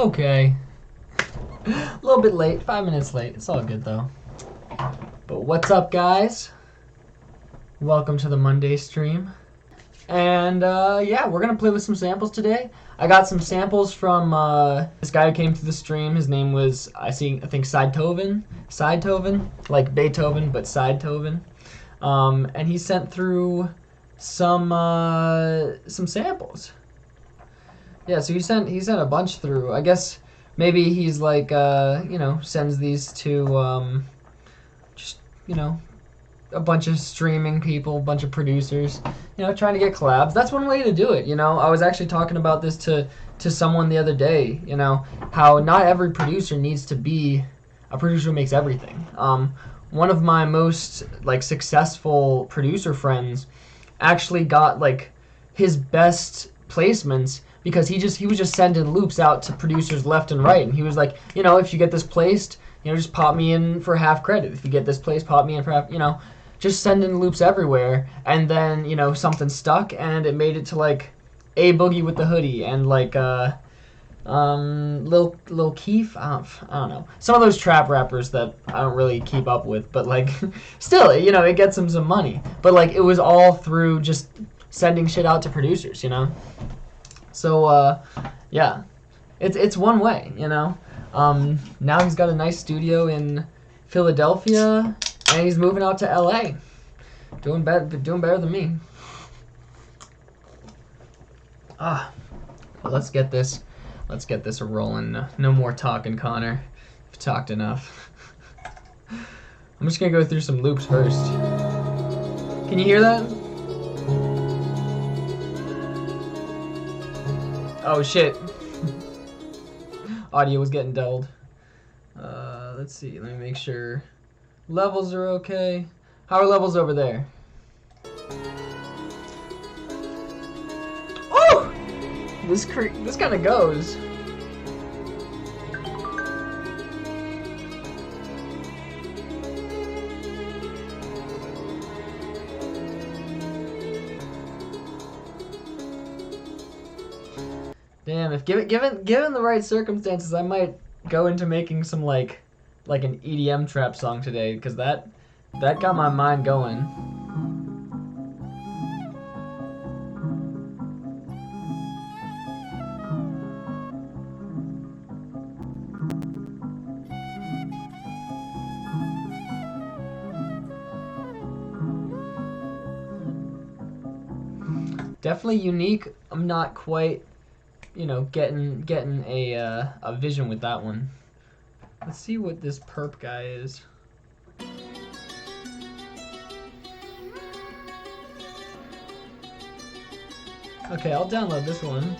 Okay. A little bit late, 5 minutes late. It's all good though. But what's up, guys? Welcome to the Monday stream. And yeah, we're gonna play with some samples today. I got some samples from this guy who came to the stream. His name was I think Sidetoven, like Beethoven, but Sidetoven. And he sent through some samples. Yeah, so he sent a bunch through. I guess maybe he's like sends these to just a bunch of streaming people, a bunch of producers, trying to get collabs. That's one way to do it, I was actually talking about this to someone the other day, how not every producer needs to be a producer who makes everything. One of my most successful producer friends actually got his best placements because he was just sending loops out to producers left and right, and he was like, if you get this placed, just pop me in for half credit. If you get this placed, pop me in for half, just sending loops everywhere. And then, something stuck, and it made it to A Boogie with the Hoodie and Lil Keef. I don't know. Some of those trap rappers that I don't really keep up with, but still, it gets them some money. But it was all through just sending shit out to producers, So yeah, it's one way, Now he's got a nice studio in Philadelphia, and he's moving out to LA. Doing better than me. Well, let's get this rolling. No more talking, Connor. You've talked enough. I'm just gonna go through some loops first. Can you hear that? Oh shit. Audio was getting dulled. Let's see. Let me make sure levels are okay. How are levels over there? Oh! This kind of goes. Damn, if given the right circumstances, I might go into making some like an EDM trap song today, because that got my mind going. Definitely unique. I'm not quite getting a vision with that one. Let's see what this perp guy is. Okay, I'll download this one.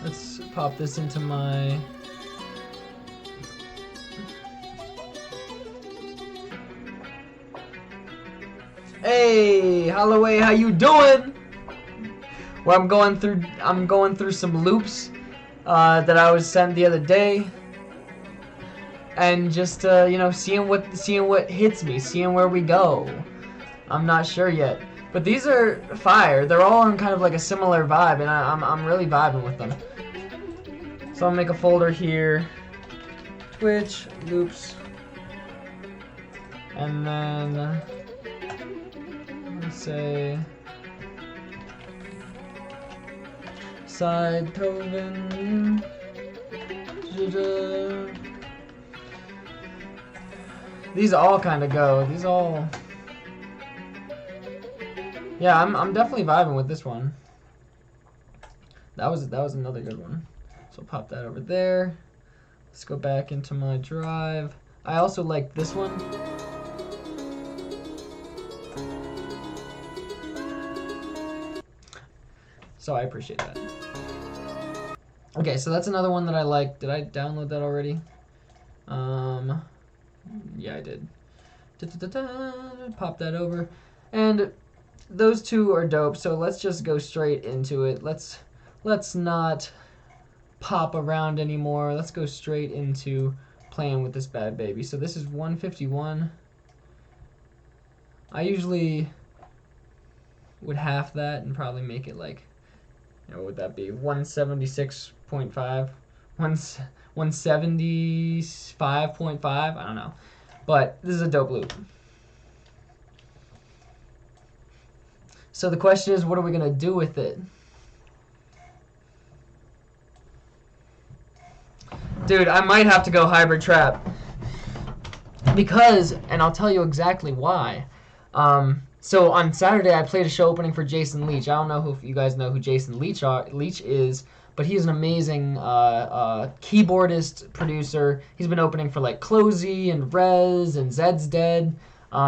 Let's pop this into my... Hey, Holloway, how you doing? Well, I'm going through some loops that I was sent the other day, and just seeing what hits me, seeing where we go. I'm not sure yet, but these are fire. They're all on kind of a similar vibe, and I'm really vibing with them. So I'll make a folder here, Twitch loops, and then let's say Sidetoven. These all kind of go. These all. Yeah, I'm definitely vibing with this one. That was another good one. So I'll pop that over there. Let's go back into my drive. I also like this one. So I appreciate that. Okay, so that's another one that I like. Did I download that already? Yeah, I did. Pop that over. And those two are dope, so let's just go straight into it. Let's not pop around anymore. Let's go straight into playing with this bad baby. So this is 151. I usually would half that and probably make it what would that be? 176.5, 175.5. I don't know, but this is a dope loop. So the question is, what are we gonna do with it? Dude, I might have to go hybrid trap. Because, and I'll tell you exactly why. So on Saturday, I played a show opening for Jason Leach. I don't know if you guys know who Jason Leach is, but he's an amazing keyboardist, producer. He's been opening for like Closey and Rez and Zed's Dead.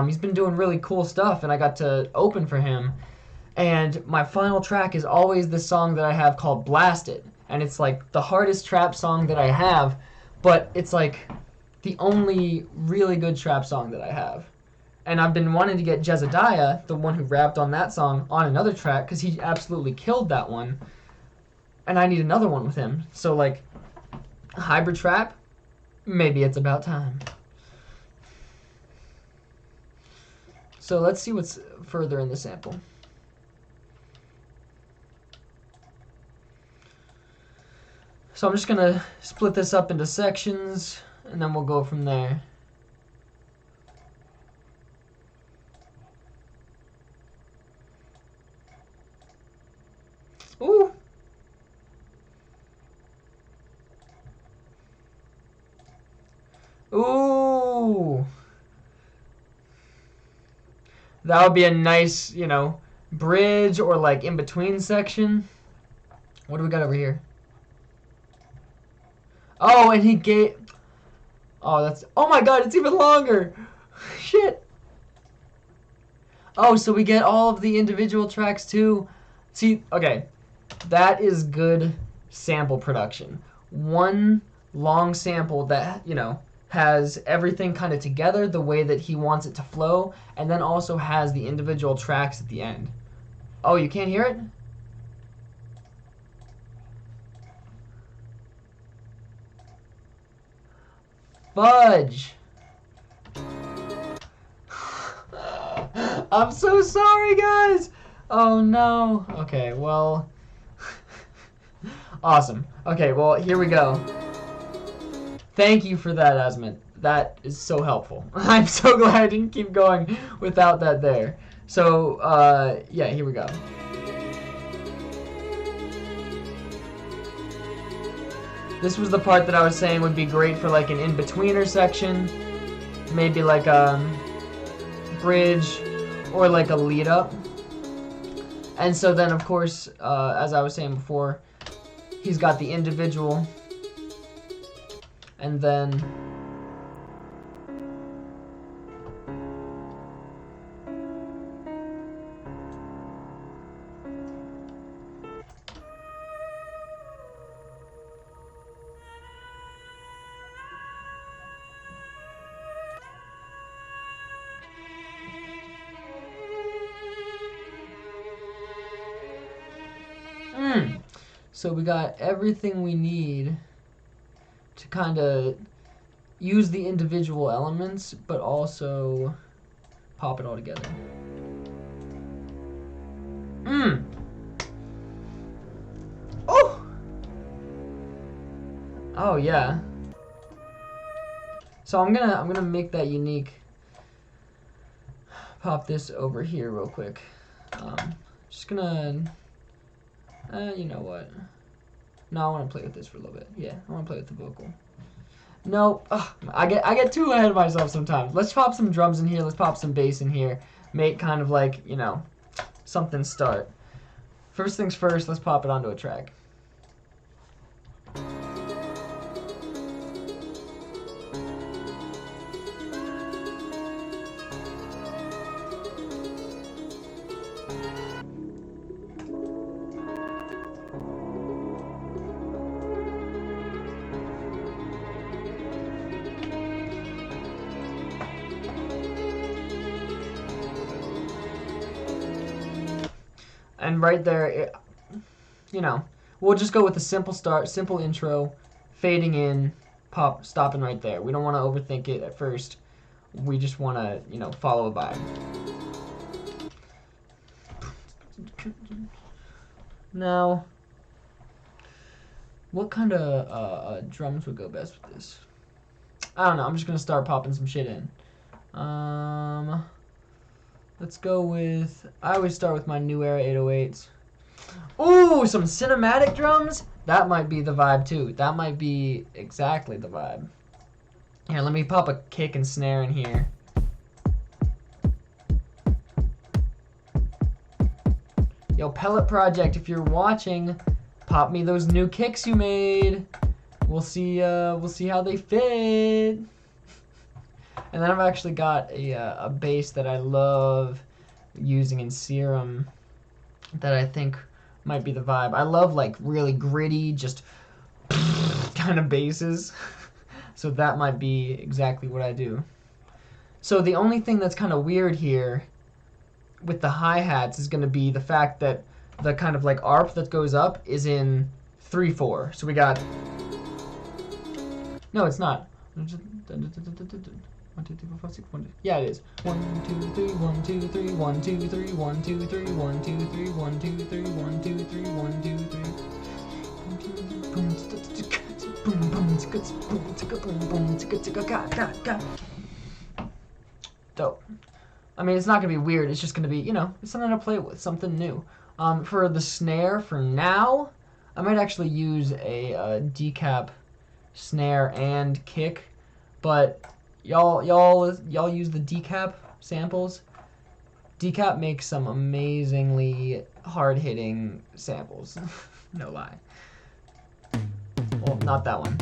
He's been doing really cool stuff, and I got to open for him. And my final track is always this song that I have called Blast It. And it's like the hardest trap song that I have, but it's like the only really good trap song that I have. And I've been wanting to get Jezediah, the one who rapped on that song, on another track because he absolutely killed that one. And I need another one with him. So like, hybrid trap, maybe it's about time. So let's see what's further in the sample. So I'm just going to split this up into sections, and then we'll go from there. Ooh. Ooh. That would be a nice, bridge or like in between section. What do we got over here? Oh, and he gave... Oh my god, it's even longer! Shit! Oh, so we get all of the individual tracks too? See, okay. That is good sample production. One long sample that, has everything kind of together the way that he wants it to flow, and then also has the individual tracks at the end. Oh, you can't hear it? Fudge. I'm so sorry, guys. Oh, no. Okay, well. Awesome. Okay, well, here we go. Thank you for that, Asmund. That is so helpful. I'm so glad I didn't keep going without that there. So, yeah, here we go. This was the part that I was saying would be great for like an in-betweener section. Maybe like a bridge or like a lead up. And so then, of course, as I was saying before, he's got the individual. And then... So we got everything we need to kind of use the individual elements, but also pop it all together. Oh! Oh yeah. So I'm gonna make that unique. Pop this over here real quick. Just gonna. You know what? No, I want to play with this for a little bit. Yeah, I want to play with the vocal. No, I get too ahead of myself sometimes. Let's pop some drums in here. Let's pop some bass in here. Make kind of like, something start. First things first, let's pop it onto a track. And right there, we'll just go with a simple start, simple intro, fading in, stopping right there. We don't want to overthink it at first. We just want to, follow a vibe. Now, What kind of drums would go best with this? I don't know. I'm just gonna start popping some shit in. Let's go with. I always start with my new era 808s. Ooh, some cinematic drums. That might be the vibe too. That might be exactly the vibe. Here, let me pop a kick and snare in here. Yo, Pellet Project, if you're watching, pop me those new kicks you made. We'll see how they fit. And then I've actually got a bass that I love using in Serum that I think might be the vibe. I love like really gritty, just kind of basses. So that might be exactly what I do. So the only thing that's kind of weird here with the hi-hats is going to be the fact that the kind of like ARP that goes up is in 3/4. So we got. No, it's not. 1, 2, 3, 4, 5, 6, 1, 2. Yeah, it is. 1, 2, 3, 1, 2, 3, 1, 2, 3, 1, 2, 3, 1, 2, 3, 1, 2, 3, 1, 2, 3, 1, 2, 3. Dope. I mean, it's not gonna be weird. It's just gonna be, it's something to play with, something new. For the snare, for now, I might actually use a decap snare and kick, but y'all use the decap samples. Decap makes some amazingly hard-hitting samples. No lie. Well, not that one.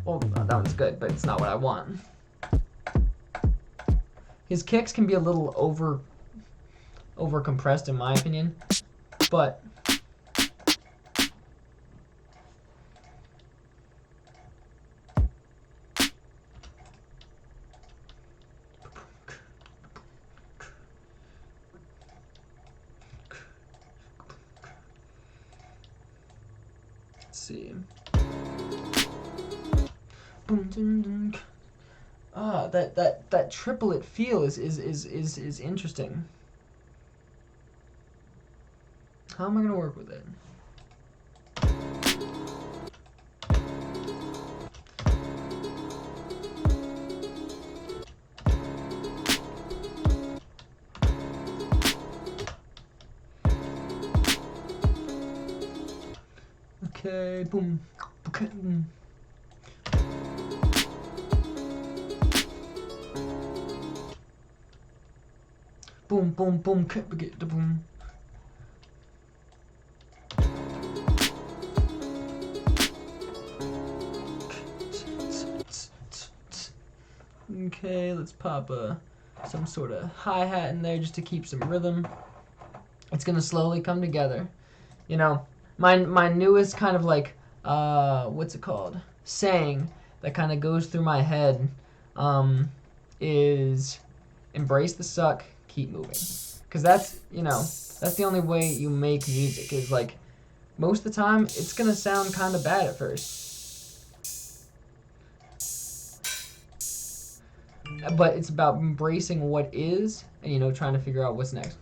Well, that one's good, but it's not what I want. His kicks can be a little over compressed in my opinion, but let's see. That triplet feel is interesting. How am I gonna work with it? Okay, boom. Okay. Boom, boom, boom, get the boom. Okay, let's pop some sort of hi-hat in there just to keep some rhythm. It's gonna slowly come together. My newest kind of like what's it called? Saying that kind of goes through my head is embrace the suck, keep moving. Because that's the only way you make music is like most of the time it's gonna sound kind of bad at first. But it's about embracing what is and trying to figure out what's next.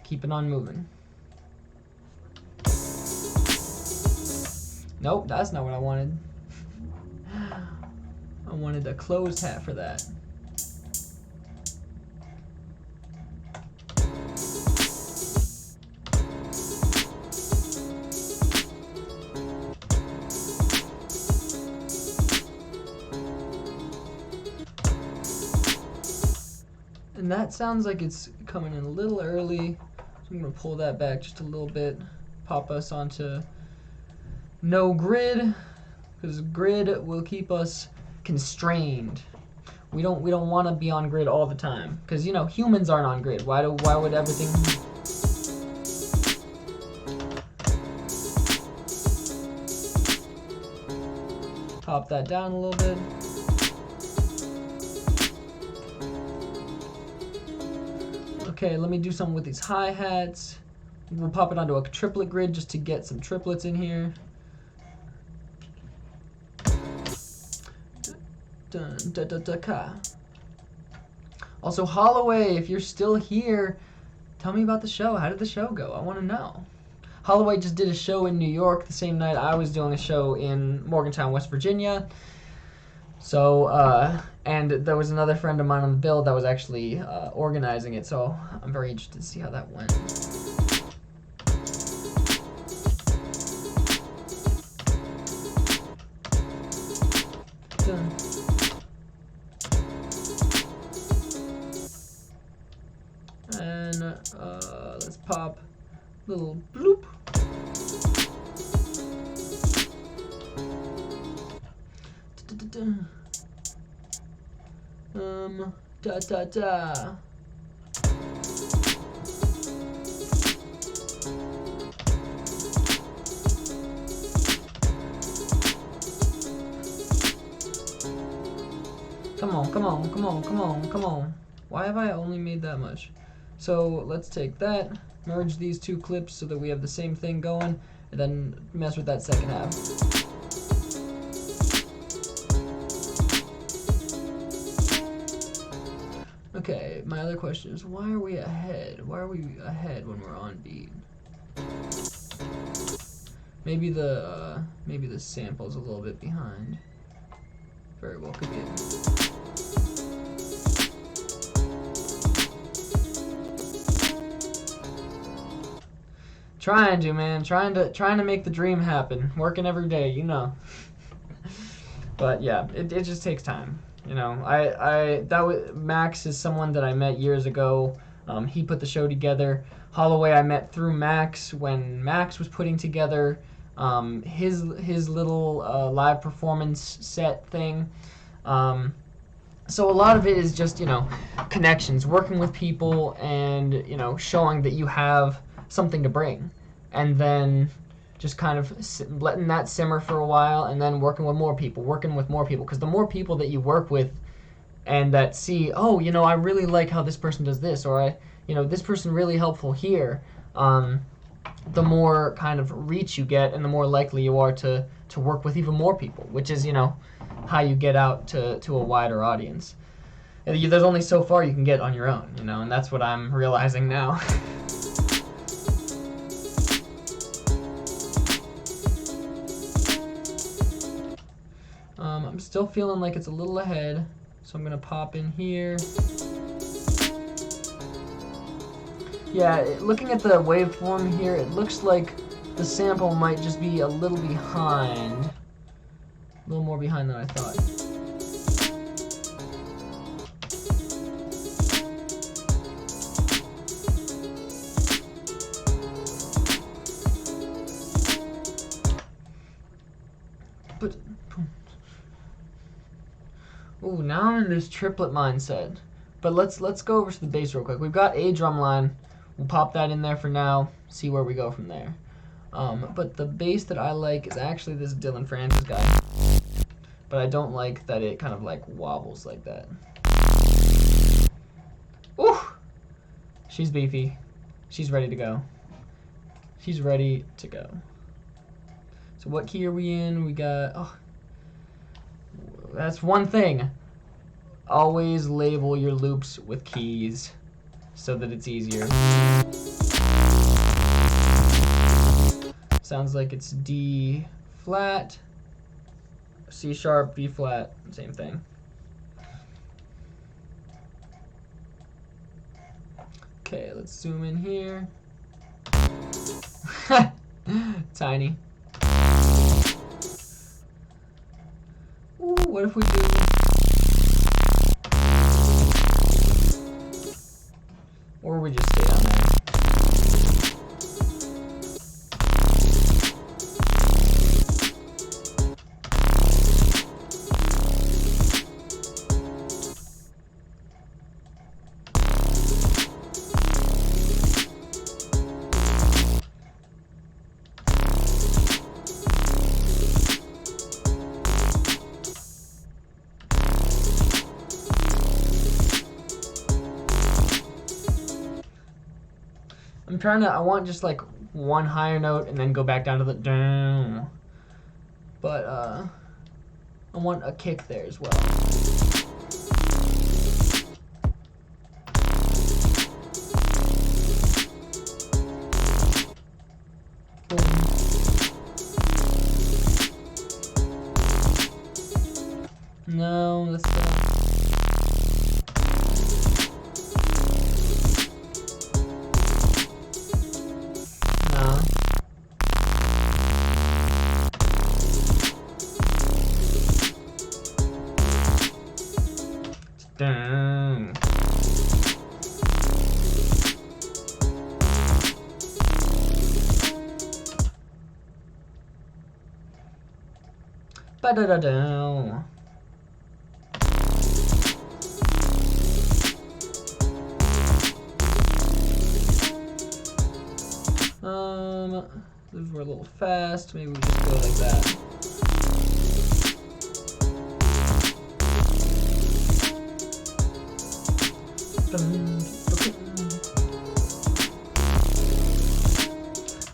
Keep it on moving. Nope, that's not what I wanted. I wanted a closed hat for that. And that sounds like it's coming in a little early. So I'm going to pull that back just a little bit. Pop us onto no grid, because grid will keep us constrained. We don't want to be on grid all the time, because humans aren't on grid. Why would everything? Pop that down a little bit. Okay, let me do something with these hi-hats. We'll pop it onto a triplet grid just to get some triplets in here. Dun, da, da, da, ka. Also, Holloway, if you're still here, tell me about the show. How did the show go? I want to know. Holloway just did a show in New York the same night I was doing a show in Morgantown, West Virginia. So, and there was another friend of mine on the bill that was actually organizing it, so I'm very interested to see how that went. Done. And let's pop a little bloop. Da da da. Come on, come on, come on, come on, come on. Why have I only made that much? So let's take that, merge these two clips so that we have the same thing going, and then mess with that second half. Okay, my other question is, why are we ahead? Why are we ahead when we're on beat? Maybe the sample's a little bit behind. Very well could be it. Trying to, man. Trying to make the dream happen. Working every day, you know. But yeah, it just takes time. You know, Max is someone that I met years ago. He put the show together. Holloway I met through Max when Max was putting together his little live performance set thing. So a lot of it is just, you know, connections, working with people, and, you know, showing that you have something to bring, and then just kind of letting that simmer for a while, and then working with more people, because the more people that you work with and that see, oh, you know, I really like how this person does this, or this person really helpful here, the more kind of reach you get, and the more likely you are to work with even more people, which is, you know, how you get out to a wider audience. There's only so far you can get on your own, you know, and that's what I'm realizing now. I'm still feeling like it's a little ahead, so I'm gonna pop in here. Yeah, looking at the waveform here, it looks like the sample might just be a little behind. A little more behind than I thought. But, ooh, now I'm in this triplet mindset. But let's go over to the bass real quick. We've got a drum line. We'll pop that in there for now, see where we go from there. But the bass that I like is actually this Dylan Francis guy. But I don't like that it kind of like wobbles like that. Ooh! She's beefy. She's ready to go. She's ready to go. So what key are we in? We got, oh, that's one thing. Always label your loops with keys so that it's easier. Sounds like it's D flat, C sharp, B flat, same thing. Okay, let's zoom in here. Tiny. Ooh, what if we do... Or we just stay on there. I want just like one higher note and then go back down to the down. But I want a kick there as well. No, that's no. Dang. Ba-da-da-da. Those were a little fast. Maybe we just go like that.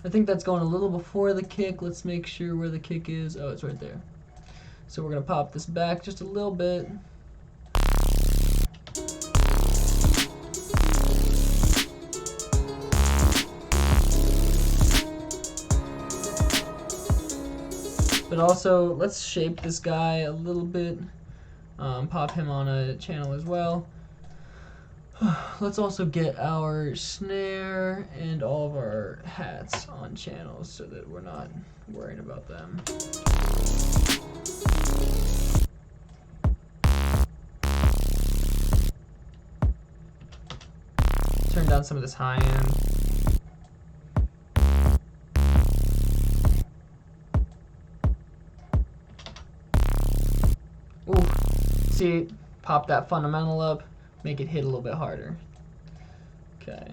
I think that's going a little before the kick. Let's make sure where the kick is. Oh, it's right there. So we're gonna pop this back just a little bit. But also, let's shape this guy a little bit. Pop him on a channel as well. Let's also get our snare and all of our hats on channels so that we're not worrying about them. Turn down some of this high end. Ooh, see, pop that fundamental up, make it hit a little bit harder. Okay.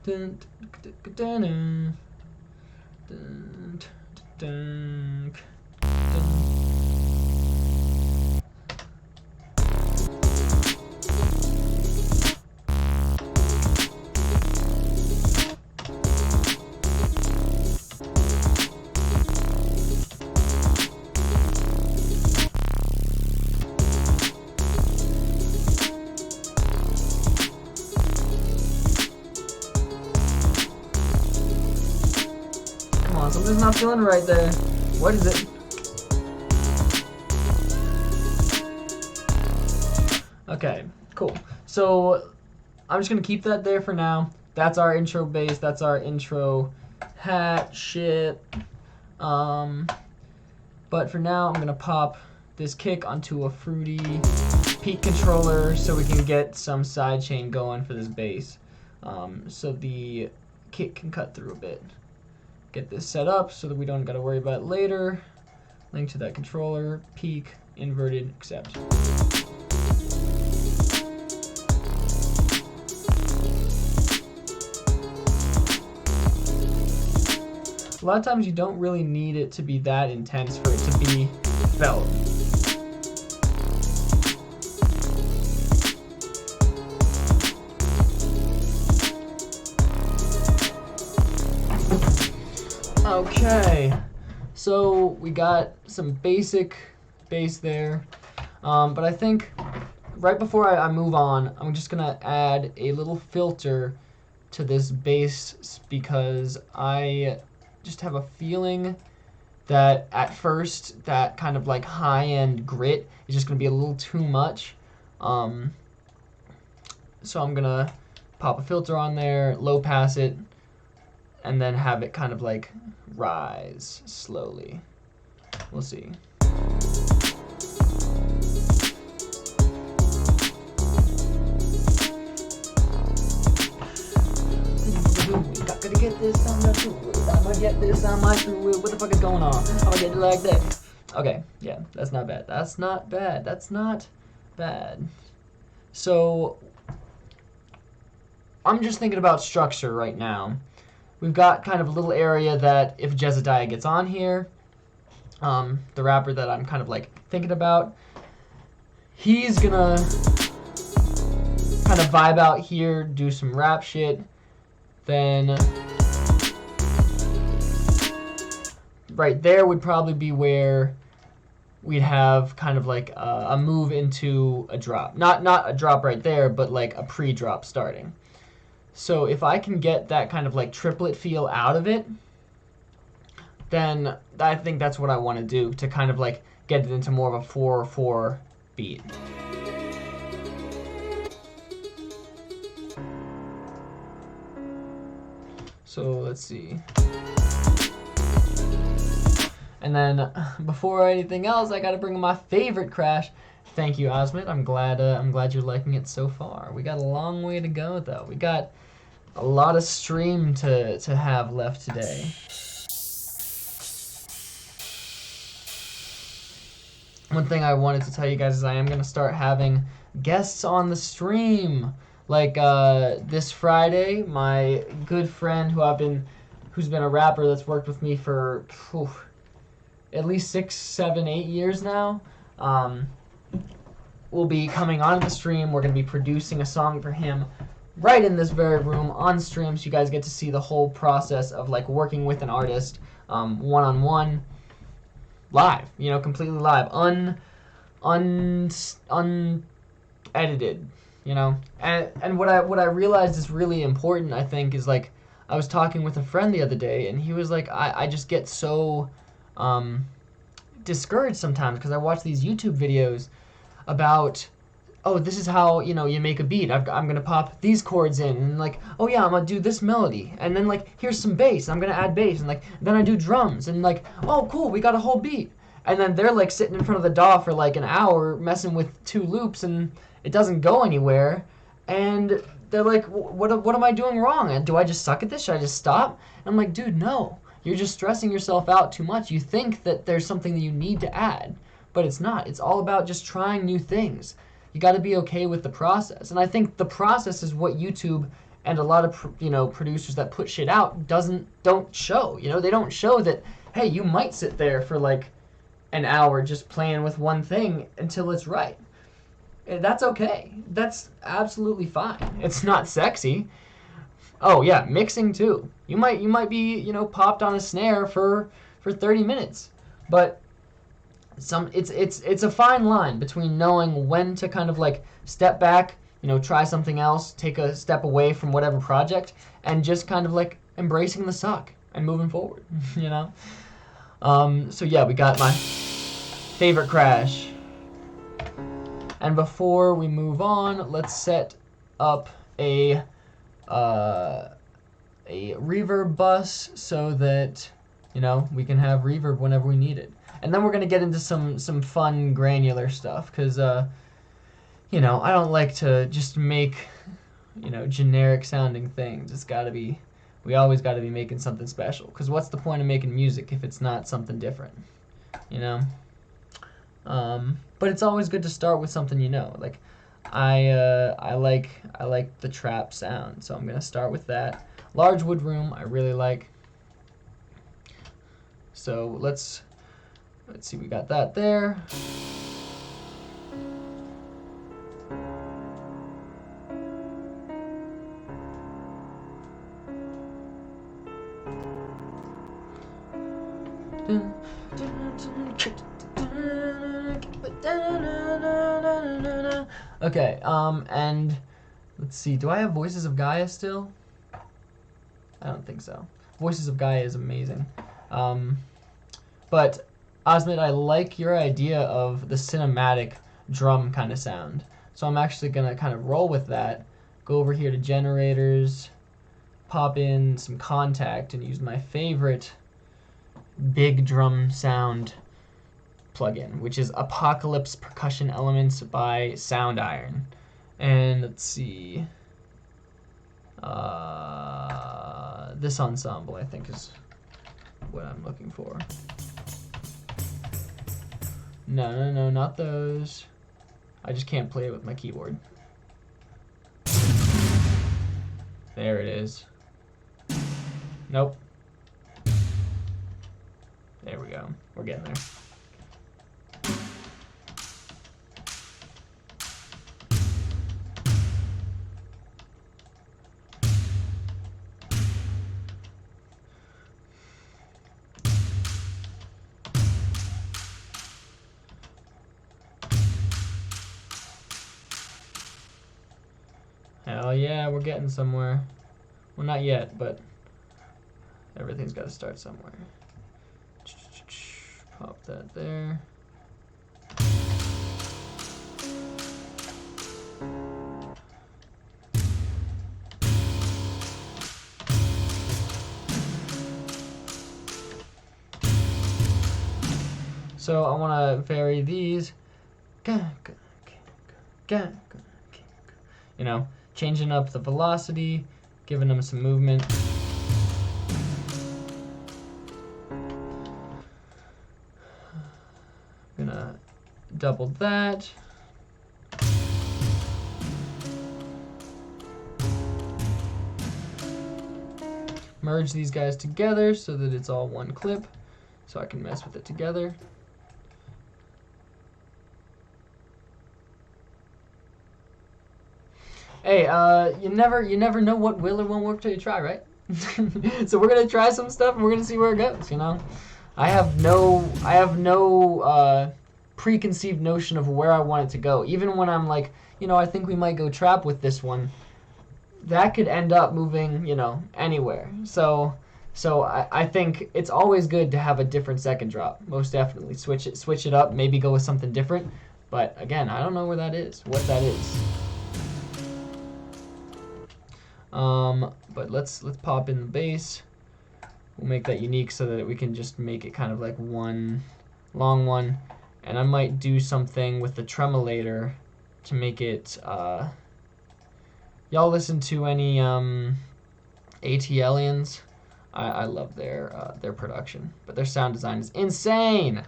Dun, dun, dun, dun, dun, dun, dun. Something's not feeling right there. What is it? Okay, cool. So I'm just gonna keep that there for now. That's our intro bass. That's our intro hat shit. But for now, I'm gonna pop this kick onto a fruity peak controller so we can get some sidechain going for this bass. So the kick can cut through a bit. Get this set up so that we don't gotta worry about it later. Link to that controller, peak, inverted, accept. A lot of times you don't really need it to be that intense for it to be felt. Okay, so we got some basic bass there, but I think right before I move on, I'm just gonna add a little filter to this bass because I just have a feeling that at first that kind of like high-end grit is just gonna be a little too much. So I'm gonna pop a filter on there, low pass it, and then have it kind of like rise slowly. We'll see. Gotta get this, I'm not through it. I'ma get this, I'm not through it. What the fuck is going on? I'ma get it like that. Okay, yeah, that's not bad. That's not bad. That's not bad. So, I'm just thinking about structure right now. We've got kind of a little area that if Jezediah gets on here, the rapper that I'm kind of like thinking about, he's gonna kind of vibe out here, do some rap shit. Then right there would probably be where we'd have kind of like a move into a drop. Not a drop right there, but like a pre-drop starting. So if I can get that kind of like triplet feel out of it, then I think that's what I want to do to kind of like get it into more of a 4/4 beat. So let's see. And then before anything else, I gotta bring my favorite crash. Thank you, Osmond. I'm glad you're liking it so far. We got a long way to go though. We got a lot of stream to have left today. One thing I wanted to tell you guys is I am gonna start having guests on the stream. Like this Friday, my good friend who's been a rapper that's worked with me for at least 6, 7, 8 years now, will be coming on the stream. We're going to be producing a song for him right in this very room on stream, so you guys get to see the whole process of like working with an artist one-on-one, live, completely live, unedited, And what I realized is really important, I think, is like I was talking with a friend the other day, and he was like, I just get so discouraged sometimes because I watch these YouTube videos about, oh, this is how you make a beat. I'm gonna pop these chords in, and like, oh yeah, I'm gonna do this melody, and then like here's some bass. I'm gonna add bass, and like then I do drums, and like, oh cool, we got a whole beat. And then they're like sitting in front of the DAW for like an hour messing with 2 loops, and it doesn't go anywhere. And they're like, what am I doing wrong? Do I just suck at this? Should I just stop? And I'm like, dude, no. You're just stressing yourself out too much. You think that there's something that you need to add, but it's not. It's all about just trying new things. You got to be okay with the process. And I think the process is what YouTube and a lot of producers that put shit out don't show. They don't show that, hey, you might sit there for like an hour just playing with one thing until it's right. That's okay. That's absolutely fine. It's not sexy. Oh yeah, mixing too. You might be popped on a snare for 30 minutes, but it's a fine line between knowing when to kind of like step back, try something else, take a step away from whatever project, and just kind of like embracing the suck and moving forward. So yeah, we got my favorite crash. And before we move on, let's set up a reverb bus so that we can have reverb whenever we need it. And then we're gonna get into some fun granular stuff, because I don't like to just make generic sounding things. We always gotta be making something special, because what's the point of making music if it's not something different? But it's always good to start with something like I like the trap sound, so I'm gonna start with that. Large wood room I really like. So let's see, we got that there. Okay, and let's see, do I have Voices of Gaia still? I don't think so. Voices of Gaia is amazing. But Osmond, I like your idea of the cinematic drum kind of sound. So I'm actually gonna kind of roll with that, go over here to generators, pop in some contact, and use my favorite big drum sound plugin, which is Apocalypse Percussion Elements by Sound Iron. And let's see, this ensemble I think is what I'm looking for. No, not those. I just can't play it with my keyboard. There it is. Nope. There we go. We're getting there. Hell yeah, we're getting somewhere. Well, not yet, but everything's got to start somewhere. Pop that there. So I want to vary these. You know, changing up the velocity, giving them some movement. I'm gonna double that. Merge these guys together so that it's all one clip, so I can mess with it together. Hey, you never know what will or won't work till you try, right? So we're gonna try some stuff and we're gonna see where it goes. You know, I have no preconceived notion of where I want it to go. Even when I'm like, you know, I think we might go trap with this one. That could end up moving, you know, anywhere. So I think it's always good to have a different second drop. Most definitely switch it up. Maybe go with something different. But again, I don't know where that is. What that is. But let's pop in the bass. We'll make that unique so that we can just make it kind of like one long one. And I might do something with the tremolator to make it, y'all listen to any, AT-Aliens? I love their production, but their sound design is insane.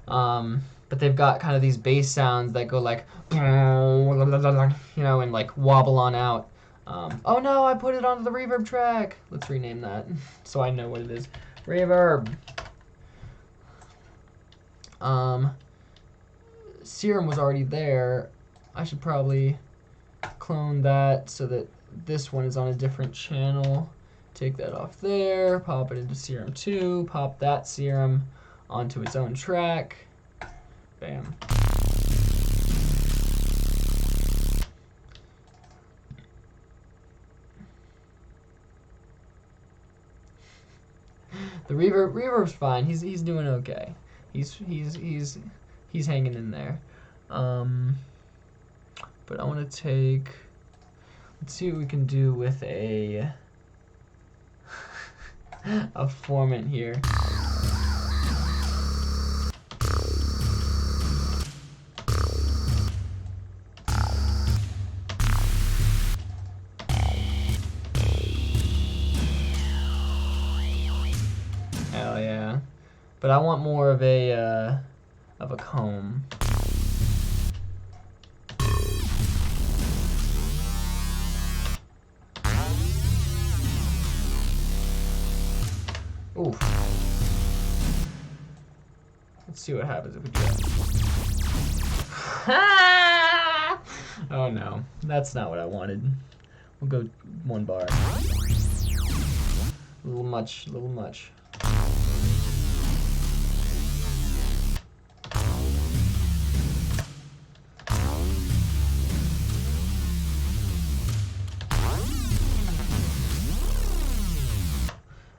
But they've got kind of these bass sounds that go like, you know, and like wobble on out. Oh no, I put it onto the reverb track. Let's rename that so I know what it is. Reverb. Serum was already there. I should probably clone that so that this one is on a different channel. Take that off there, pop it into Serum 2, pop that Serum onto its own track. Bam. The reverb's fine. He's doing okay. He's hanging in there. But I want to take. Let's see what we can do with a formant here. Hell yeah. But I want more of a comb. Oof. Let's see what happens if we do that. Oh no, that's not what I wanted. We'll go 1 bar. A little much, a little much.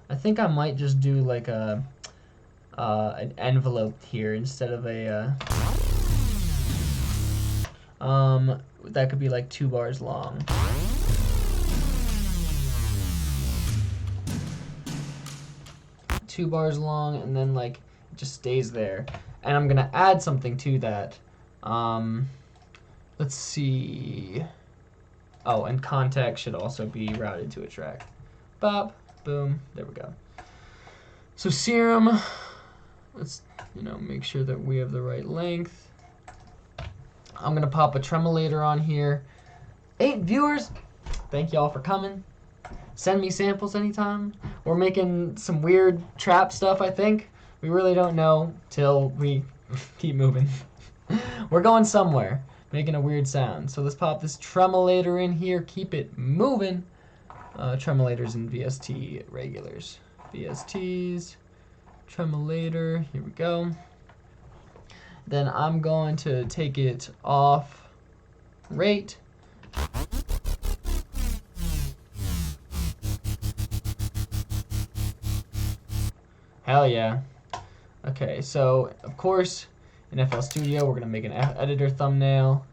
I think I might just do like an envelope here instead of a that could be like 2 bars long. Two bars long, and then like it just stays there. And I'm gonna add something to that. Let's see. Oh, and context should also be routed to a track. Bop. Boom, there we go. So Serum, let's, you know, make sure that we have the right length. I'm gonna pop a tremolator on here. 8 viewers, thank y'all for coming. Send me samples anytime. We're making some weird trap stuff, I think. We really don't know till we keep moving. We're going somewhere, making a weird sound. So let's pop this tremolator in here, keep it moving. Tremolators and VST regulars. VSTs, tremolator, here we go. Then I'm going to take it off rate. Hell yeah. Okay, so of course in FL Studio we're gonna make an editor thumbnail.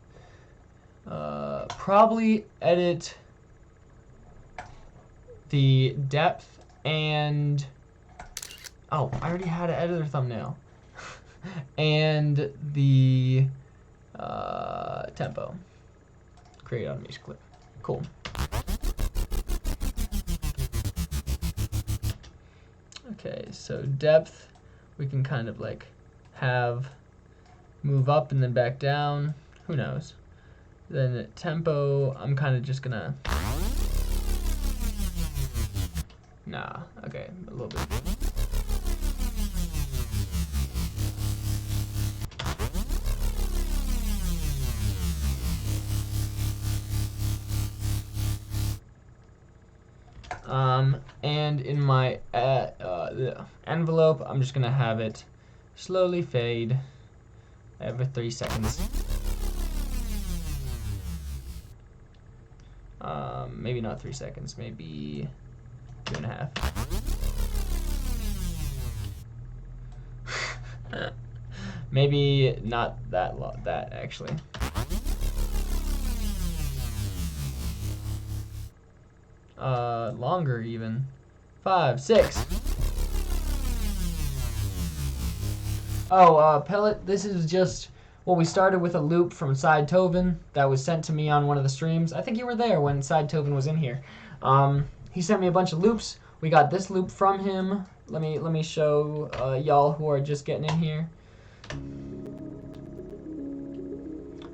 Probably edit the depth and oh, I already had an editor thumbnail. And the tempo. Create automation clip. Cool. Okay, so depth we can kind of like have move up and then back down. Who knows? Then tempo, I'm kind of just gonna. Nah, okay, a little bit. And in my envelope, I'm just gonna have it slowly fade every 3 seconds. Maybe not 3 seconds, maybe 2.5. Maybe not that actually. Longer even. 5, 6. Oh, Pellet, this is just, well, we started with a loop from Side Tovin that was sent to me on one of the streams. I think you were there when Side Tovin was in here. He sent me a bunch of loops. We got this loop from him. Let me show y'all who are just getting in here.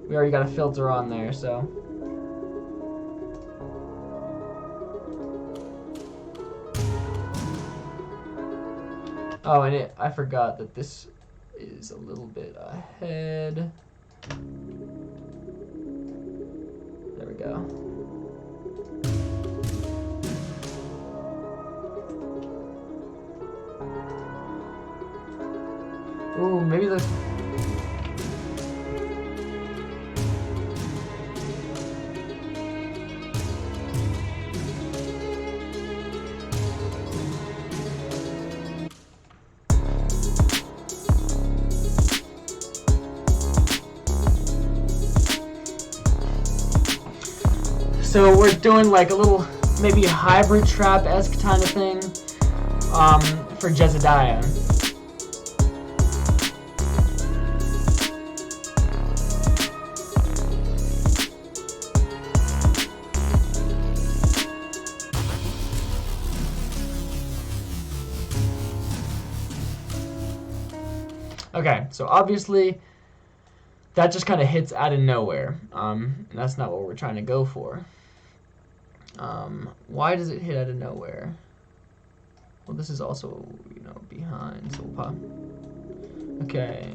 We already got a filter on there, so. Oh, and I forgot that this is a little bit ahead. There we go. Ooh, maybe the... So we're doing like a little, maybe a hybrid trap-esque kind of thing for Jezediah. Okay, so obviously that just kind of hits out of nowhere, and that's not what we're trying to go for. Why does it hit out of nowhere? Well, this is also, you know, behind, so we'll pop. Okay.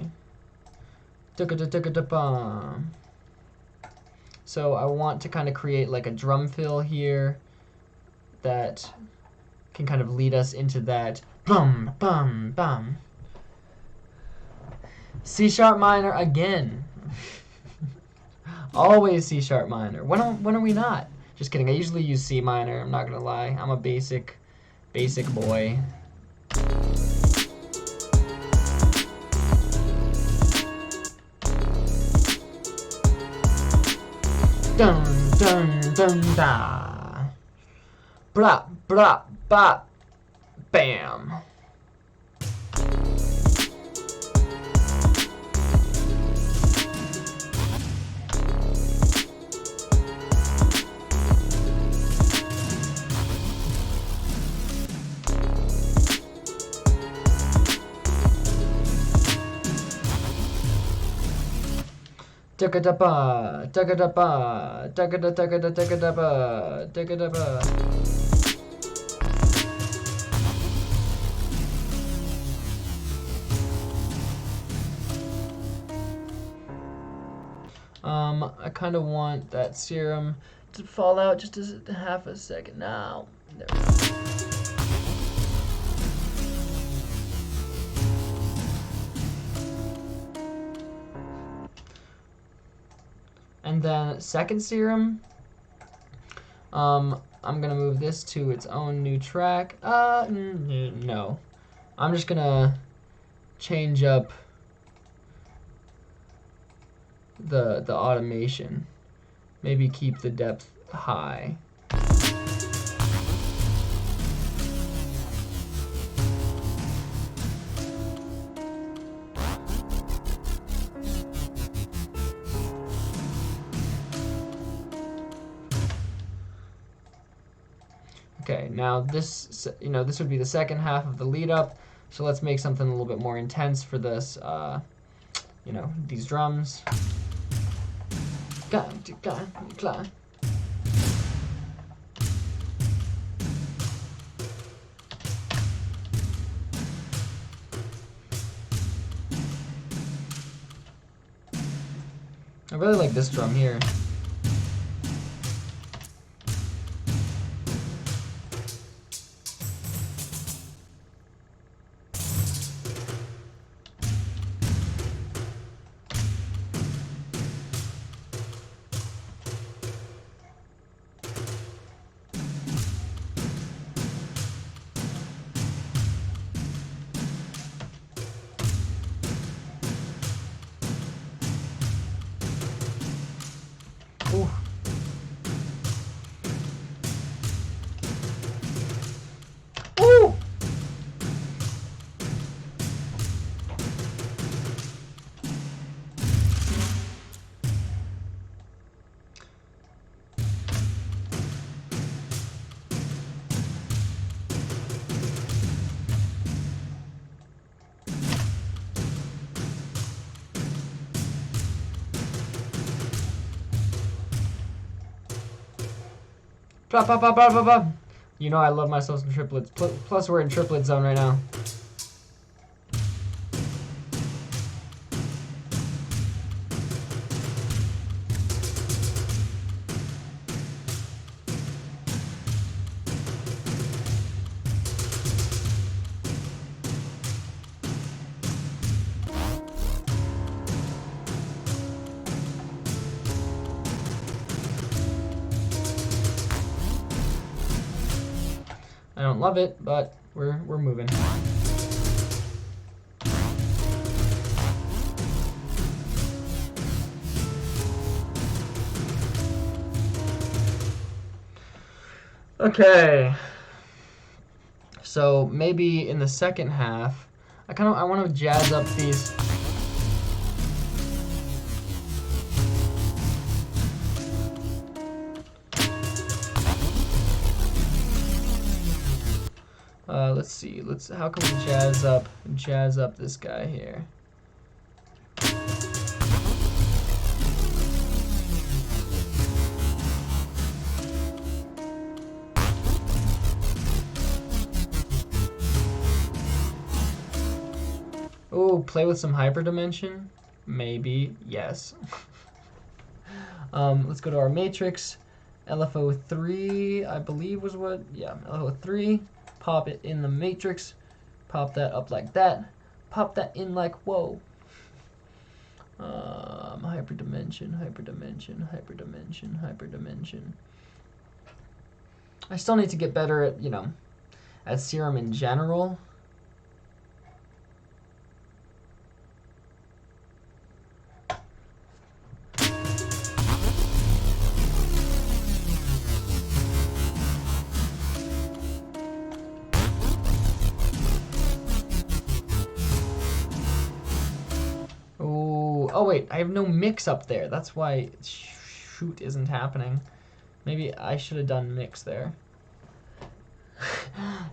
So I want to kind of create like a drum fill here that can kind of lead us into that bum bum bum. C sharp minor again. Always C sharp minor. When are we not? Just kidding. I usually use C minor. I'm not gonna lie. I'm a basic boy. Dun dun dun da. Blah blah blah. Bam. Takadaba, takadaba, takada takada takadaba, takadaba. I kind of want that serum to fall out just a half a second now. There we go. And then second serum, I'm gonna move this to its own new track. No. I'm just gonna change up the automation. Maybe keep the depth high. Okay, now this, this would be the second half of the lead up. So let's make something a little bit more intense for this, these drums. I really like this drum here. Ooh. Ooh. Blah, blah, blah, blah, blah, blah. You know I love myself some triplets. Plus we're in triplet zone right now. I don't love it, but we're moving. Okay. So maybe in the second half, I want to jazz up these. Let's see. How can we jazz up this guy here? Oh, play with some hyperdimension? Maybe, yes. Let's go to our matrix. LFO3, I believe was what, yeah, LFO3. Pop it in the matrix. Pop that up like that. Pop that in like, whoa. Hyperdimension. I still need to get better at, at serum in general. Oh wait, I have no mix up there. That's why shoot isn't happening. Maybe I should have done mix there.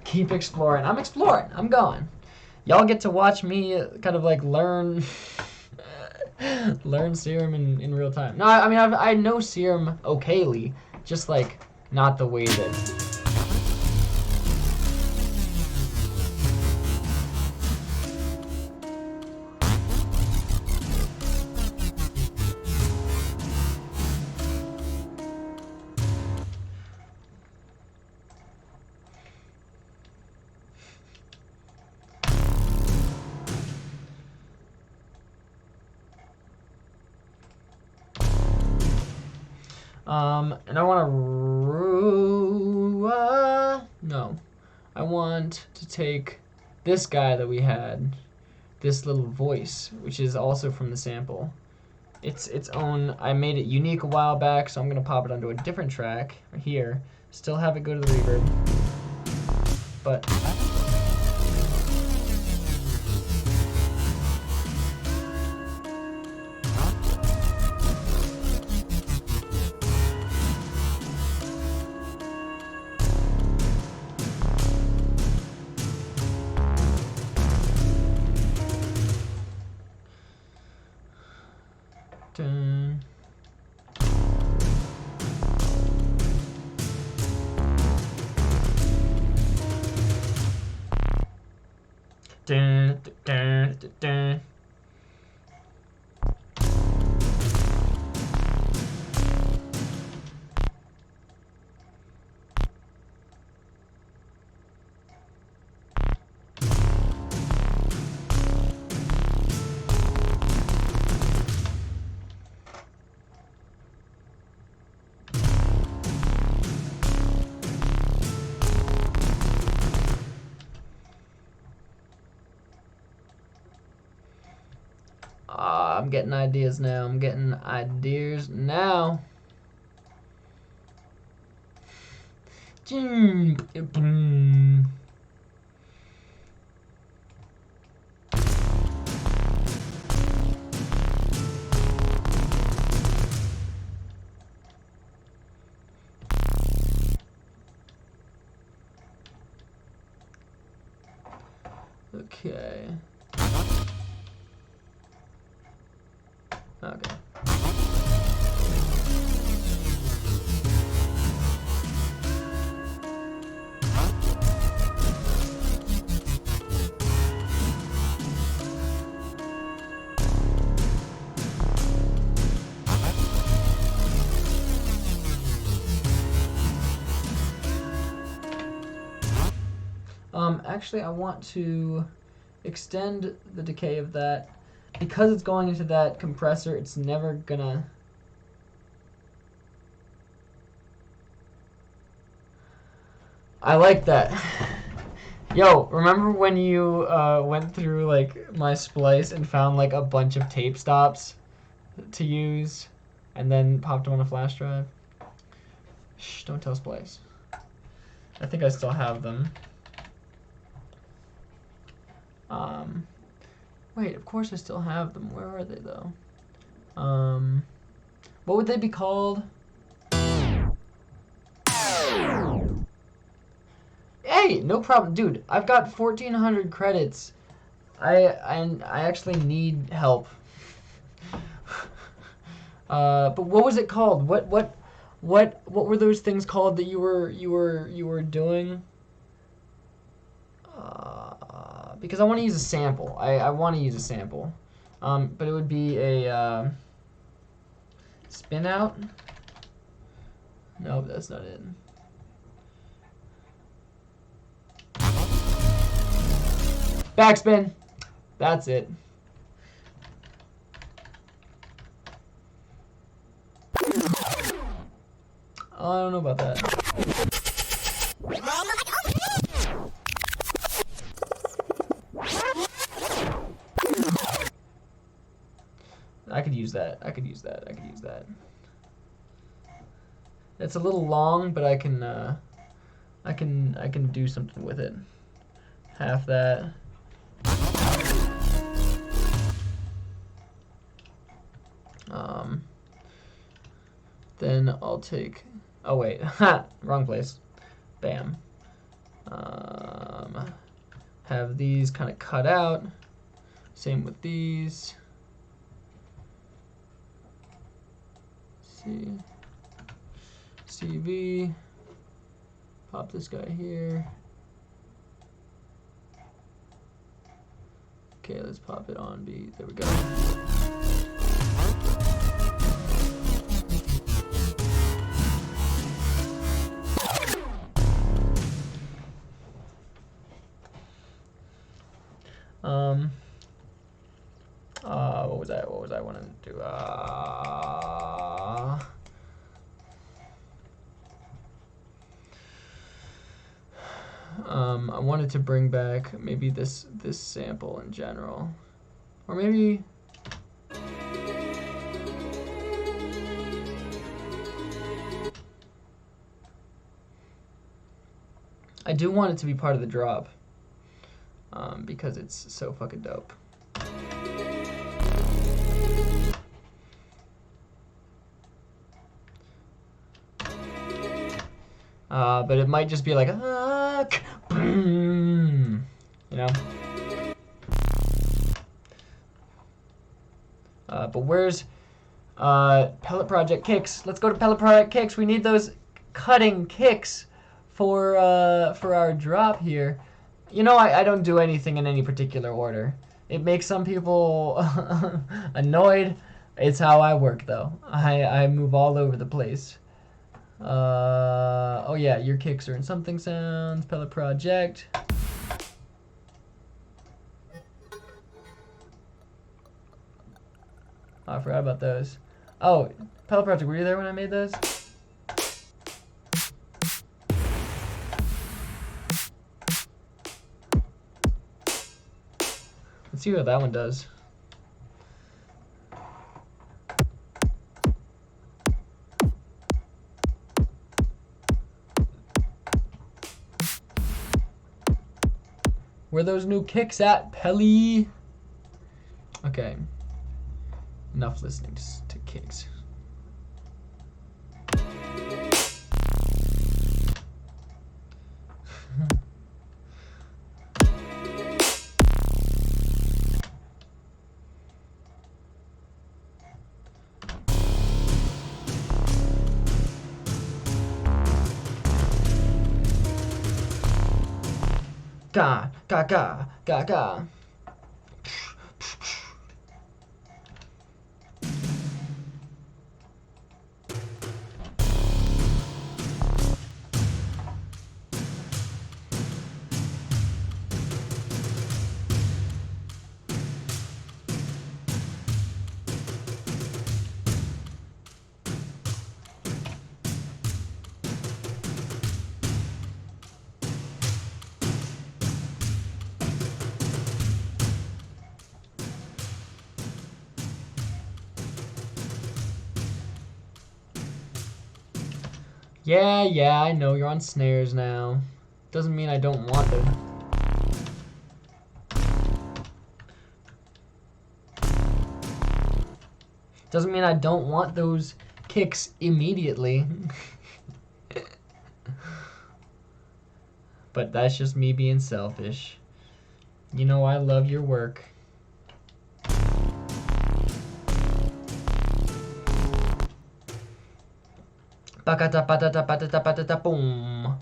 Keep exploring. I'm exploring. I'm going. Y'all get to watch me kind of like learn serum in real time. No, I mean I know serum okayly, just like not the way that. And I want to I want to take this guy that we had, this little voice, which is also from the sample. It's its own. I made it unique a while back, so I'm gonna pop it onto a different track right here. Still have it go to the reverb, but. Dun. Dun, dun, dun, dun. I'm getting ideas now. I'm getting ideas now. Okay. Okay. Actually, I want to extend the decay of that. Because it's going into that compressor, it's never gonna... I like that. Yo, remember when you went through like my splice and found like a bunch of tape stops to use and then popped them on a flash drive? Shh, don't tell Splice. I think I still have them. Wait, of course I still have them. Where are they though? What would they be called? Hey, no problem, dude. I've got 1,400 credits. I actually need help. But what was it called? What were those things called that you were doing? Because I want to use a sample. I want to use a sample. But it would be a spin out. No, that's not it. Backspin. That's it. Oh, I don't know about that. I could use that. I could use that. I could use that. It's a little long, but I can do something with it. Half that. Then I'll take. Oh wait, ha, wrong place. Bam. Have these kind of cut out. Same with these. CV. Pop this guy here. Okay, let's pop it on B. There we go. What was I wanting to do? I wanted to bring back maybe this sample in general, or maybe. I do want it to be part of the drop, because it's so fucking dope. But it might just be like, you know? But where's Pellet Project kicks? Let's go to Pellet Project kicks. We need those cutting kicks for our drop here. You know, I don't do anything in any particular order. It makes some people annoyed. It's how I work, though. I move all over the place. Oh yeah, your kicks are in something sounds, Pellet Project. Oh, I forgot about those. Oh, Pellet Project, were you there when I made those? Let's see what that one does. Where those new kicks at, Pelly? Okay. Enough listening to kicks. Ga, ga, ga, ga, ga. Yeah, I know you're on snares now. Doesn't mean I don't want them. Doesn't mean I don't want those kicks immediately. But that's just me being selfish. You know I love your work. Patata patata patata patata boom.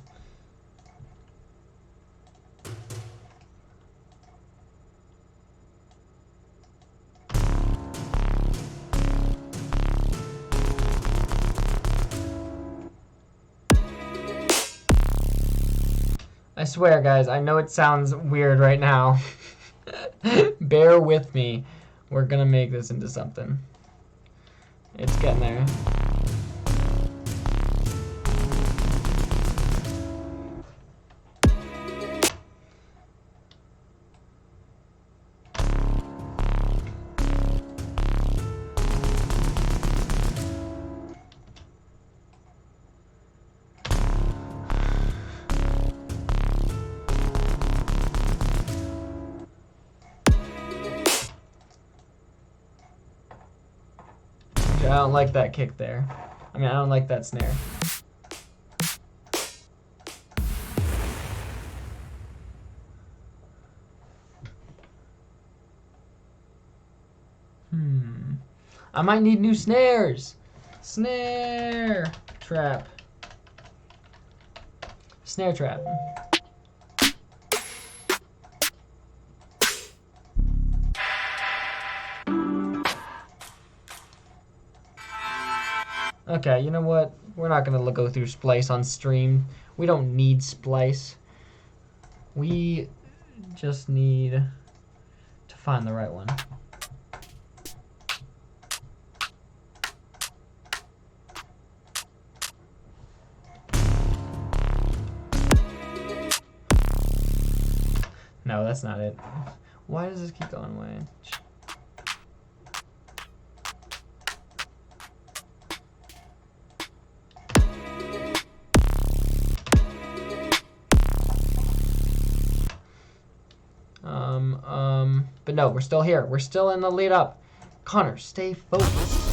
I swear, guys, I know it sounds weird right now. Bear with me. We're gonna make this into something. It's getting there. I don't like that kick there. I mean, I don't like that snare. I might need new snares. Snare trap. Snare trap. Okay, you know what? We're not gonna go through splice on stream. We don't need splice. We just need to find the right one. No, that's not it. Why does this keep going away? But no, we're still here. We're still in the lead up. Connor, stay focused.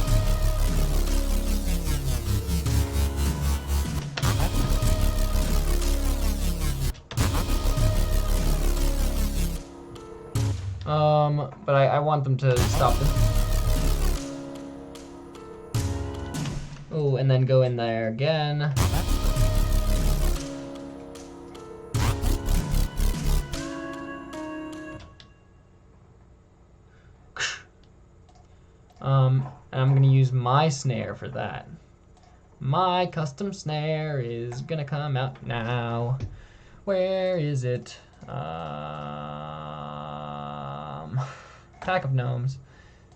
But I want them to stop this. Oh, and then go in there again. And I'm gonna use my snare for that. My custom snare is gonna come out now. Where is it? Pack of gnomes.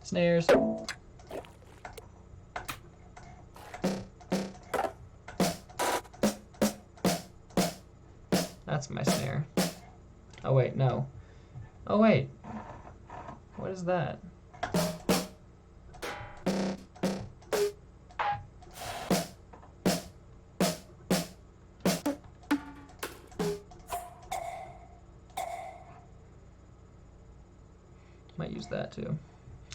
Snares. That's my snare. Oh wait, no. Oh wait. What is that? Might use that too.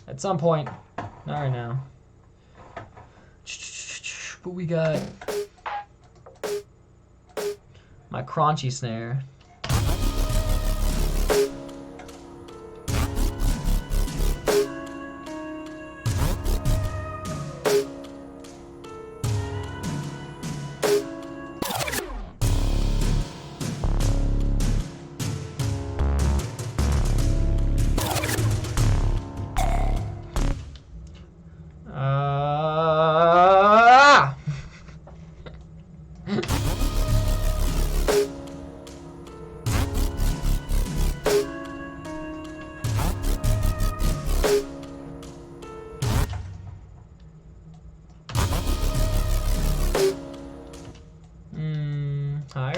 At some point. Not right now. But we got my crunchy snare. Higher?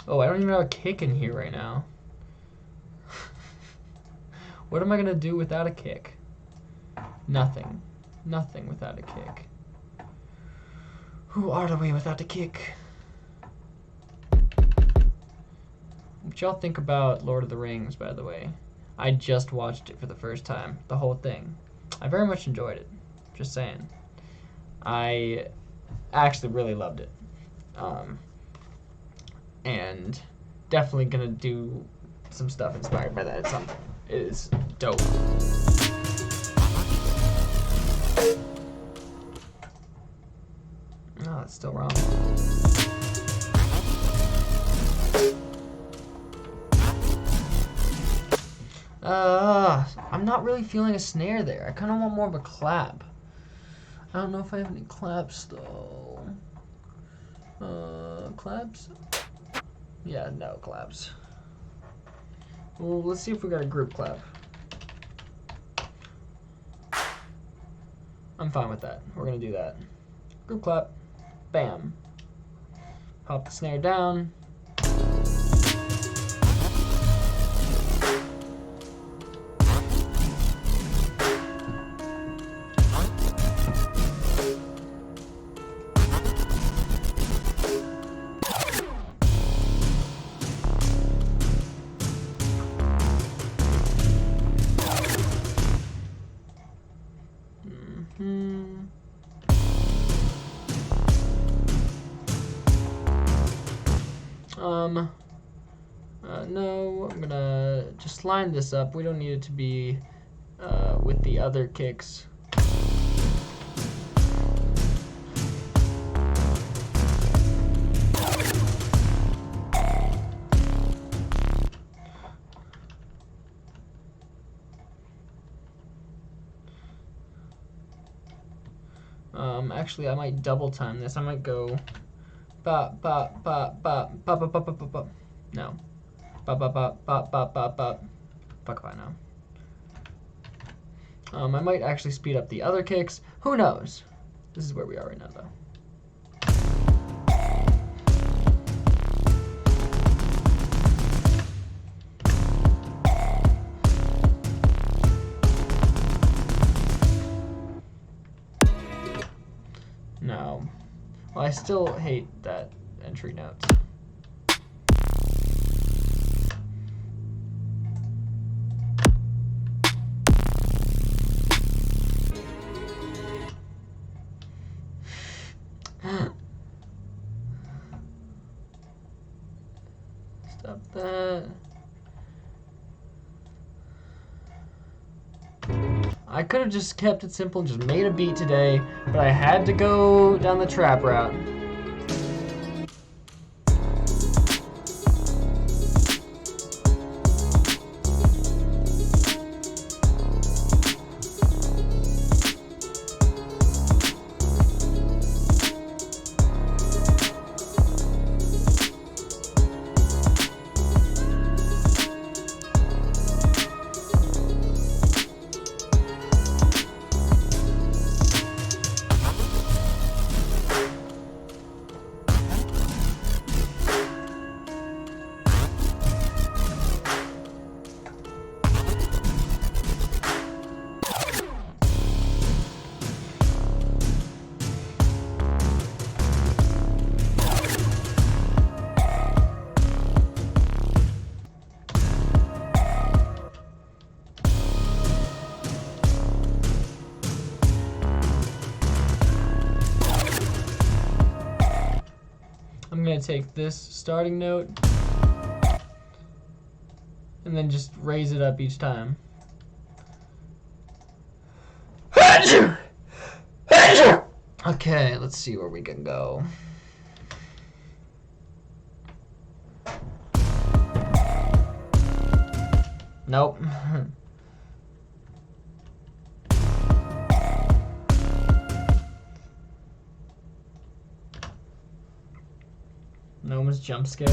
Oh, I don't even have a kick in here right now. What am I gonna do without a kick? Nothing. Nothing without a kick. Who are we without a kick? What y'all think about Lord of the Rings, by the way? I just watched it for the first time, the whole thing. I very much enjoyed it. Just saying. I actually really loved it. And definitely gonna do some stuff inspired by that. It's something. It is dope. Oh, it's still wrong. I'm not really feeling a snare there. I kind of want more of a clap. I don't know if I have any claps though. Claps? Yeah, no claps. Well, let's see if we got a group clap. I'm fine with that. We're gonna do that. Group clap. Bam. Pop the snare down. No, I'm gonna just line this up. We don't need it to be with the other kicks. Actually, I might double time this. I might go bop bop bop bop bop bop bop bop bop. No. Bop bop bop bop bop bop bop. Fuck if I know. I might actually speed up the other kicks. Who knows? This is where we are right now, though. No. Well, I still hate that entry notes. Stop that. I could have just kept it simple, just made a beat today, but I had to go down the trap route. I'm going to take this starting note and then just raise it up each time. Okay, let's see where we can go. Nope. Noams jump scare.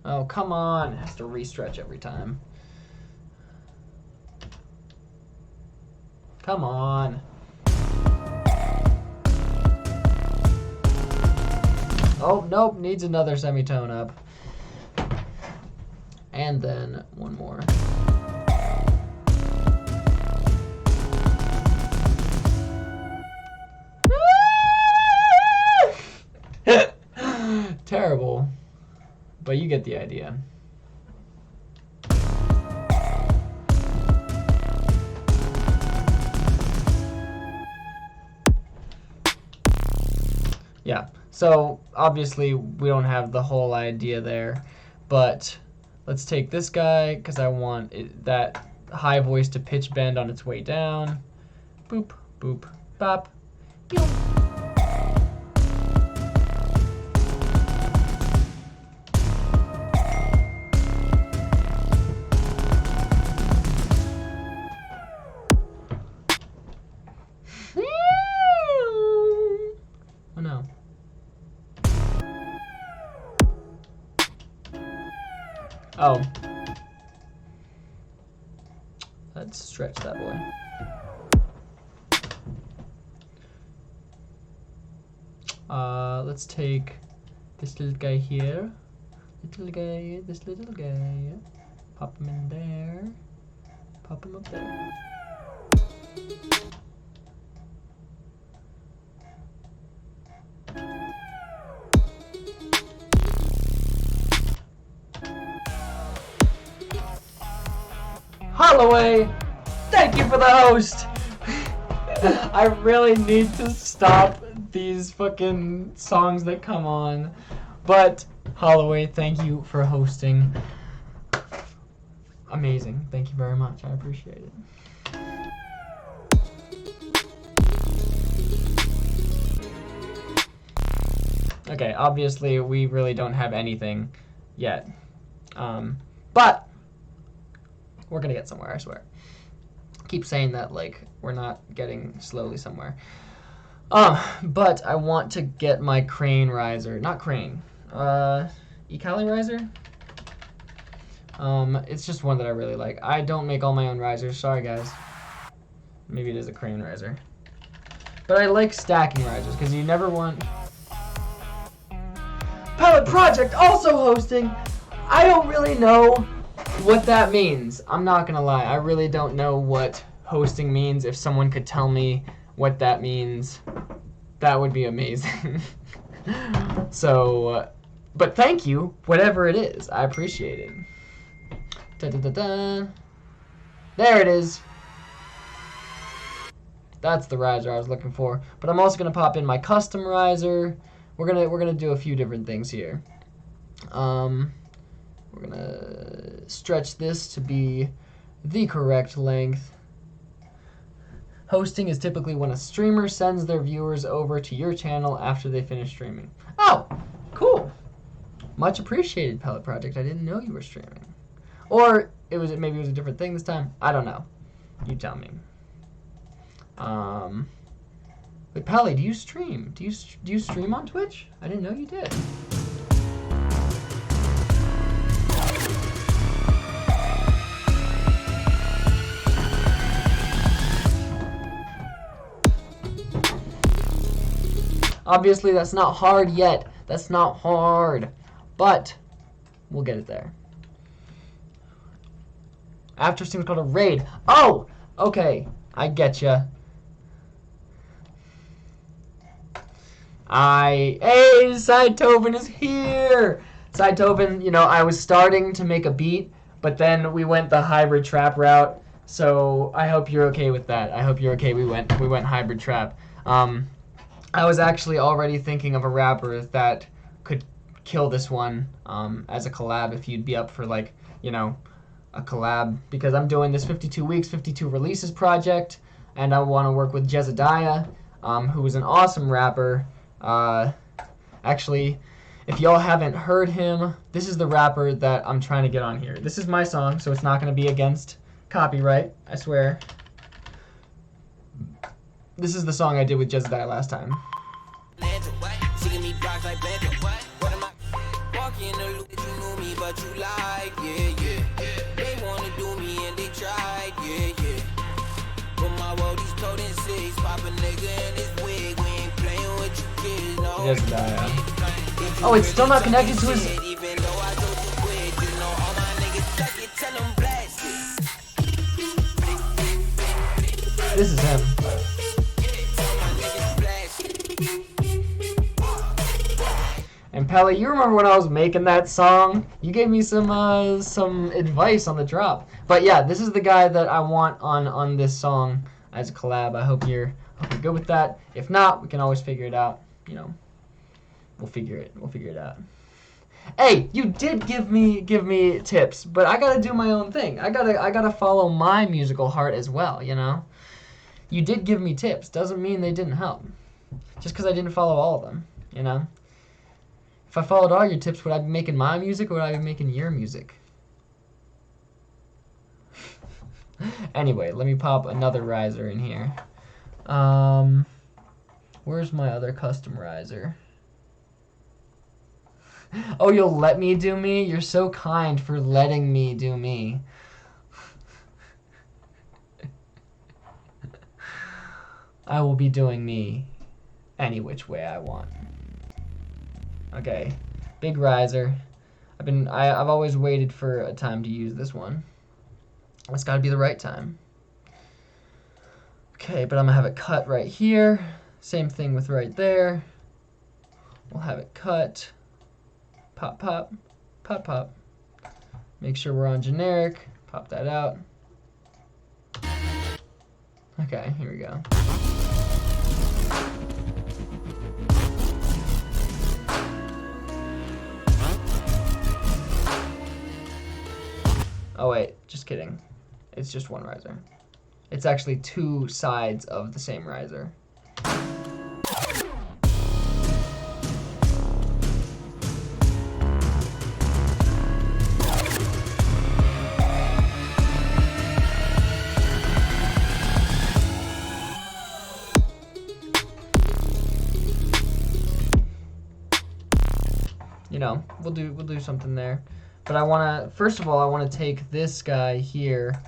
Oh, come on. It has to re-stretch every time. Come on. Oh, nope. Needs another semitone up. And then one more. Terrible, but you get the idea. Yeah, so obviously we don't have the whole idea there, but let's take this guy because I want that high voice to pitch bend on its way down. Boop, boop, bop. Yo. Oh no. Oh. Let's stretch that boy. Let's take this little guy here. Little guy, this little guy. Pop him in there. Pop him up there. Holloway, thank you for the host. I really need to stop these fucking songs that come on. But Holloway, thank you for hosting. Amazing. Thank you very much. I appreciate it. Okay, obviously we really don't have anything yet. But we're gonna get somewhere, I swear. Keep saying that like we're not getting slowly somewhere. But I want to get my crane riser, not crane, E-Cali riser. It's just one that I really like. I don't make all my own risers. Sorry, guys. Maybe it is a crane riser. But I like stacking risers because you never want... Pellet Project also hosting. I don't really know what that means. I'm not gonna lie. I really don't know what hosting means. If someone could tell me what that means, that would be amazing. So, but thank you, whatever it is. I appreciate it. Da, da, da, da. There it is. That's the riser I was looking for. But I'm also gonna pop in my custom riser. We're gonna do a few different things here. We're gonna stretch this to be the correct length. Hosting is typically when a streamer sends their viewers over to your channel after they finish streaming. Oh, cool. Much appreciated, Pellet Project. I didn't know you were streaming. Or maybe it was a different thing this time. I don't know. You tell me. Wait, Pelly, do you stream? Do you stream on Twitch? I didn't know you did. Obviously, that's not hard yet. That's not hard. But we'll get it there. After stream is called a raid. Oh! Okay. I getcha. Hey, Sidetoven is here! Sidetoven, you know, I was starting to make a beat, but then we went the hybrid trap route, so I hope you're okay with that. I hope you're okay we went hybrid trap. I was actually already thinking of a rapper that could kill this one as a collab if you'd be up for, like, you know, a collab, because I'm doing this 52 weeks, 52 releases project, and I want to work with Jezediah, who is an awesome rapper. Actually, if y'all haven't heard him, this is the rapper that I'm trying to get on here. This is my song, so it's not going to be against copyright, I swear. This is the song I did with Jezediah last time. Oh, it's still not connected to his... This is him. And Pelly, you remember when I was making that song? You gave me some advice on the drop. But yeah, this is the guy that I want on this song as a collab. I hope you're good with that. If not, we can always figure it out. You know, we'll figure it out. Hey, you did give me tips, but I gotta do my own thing. I gotta follow my musical heart as well. You know, you did give me tips. Doesn't mean they didn't help. Just because I didn't follow all of them. You know. If I followed all your tips, would I be making my music or would I be making your music? Anyway, let me pop another riser in here. Where's my other custom riser? Oh, you'll let me do me? You're so kind for letting me do me. I will be doing me any which way I want. Okay, big riser. I've always waited for a time to use this one. It's got to be the right time. Okay, but I'm gonna have it cut right here. Same thing with right there. We'll have it cut. Pop, pop, pop, pop. Make sure we're on generic. Pop that out. Okay, here we go. Oh wait, just kidding. It's just one riser. It's actually two sides of the same riser. You know, we'll do something there. But I wanna, first of all, I wanna take this guy here,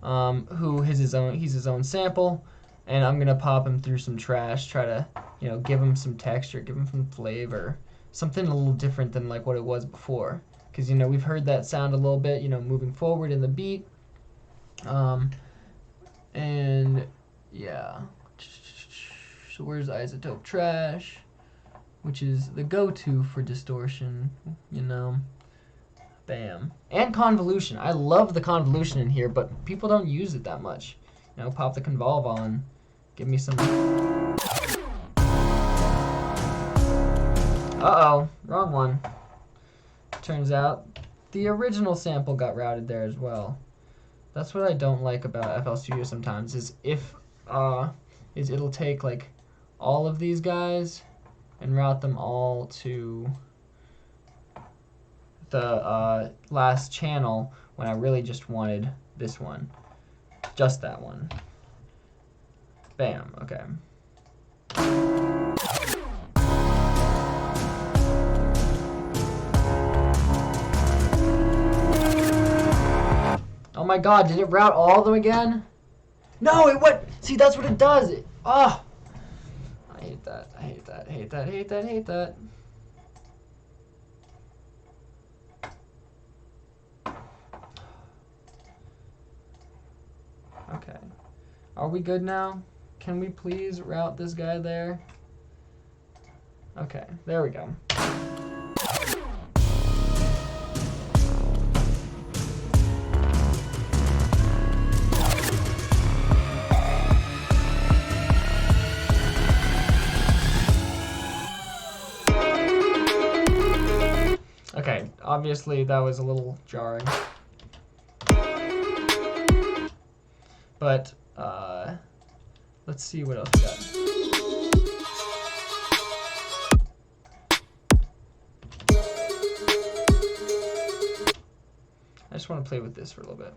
who he's his own sample, and I'm gonna pop him through some trash, try to, you know, give him some texture, give him some flavor, something a little different than like what it was before. Because, you know, we've heard that sound a little bit, you know, moving forward in the beat. And yeah. So where's isotope trash, which is the go-to for distortion, you know. Bam. And convolution. I love the convolution in here, but people don't use it that much. You know, pop the convolve on. Give me some... Uh-oh. Wrong one. Turns out the original sample got routed there as well. That's what I don't like about FL Studio sometimes, is it'll take like all of these guys and route them all to the last channel when I really just wanted this one. Just that one. Bam, okay. Oh my god, did it route all of them again? No, it went. See, that's what it does. Oh, I hate that. I hate that. Hate that. Hate that. Hate that. Okay. Are we good now? Can we please route this guy there? Okay, there we go. Okay, obviously that was a little jarring. But, let's see what else we got. I just want to play with this for a little bit.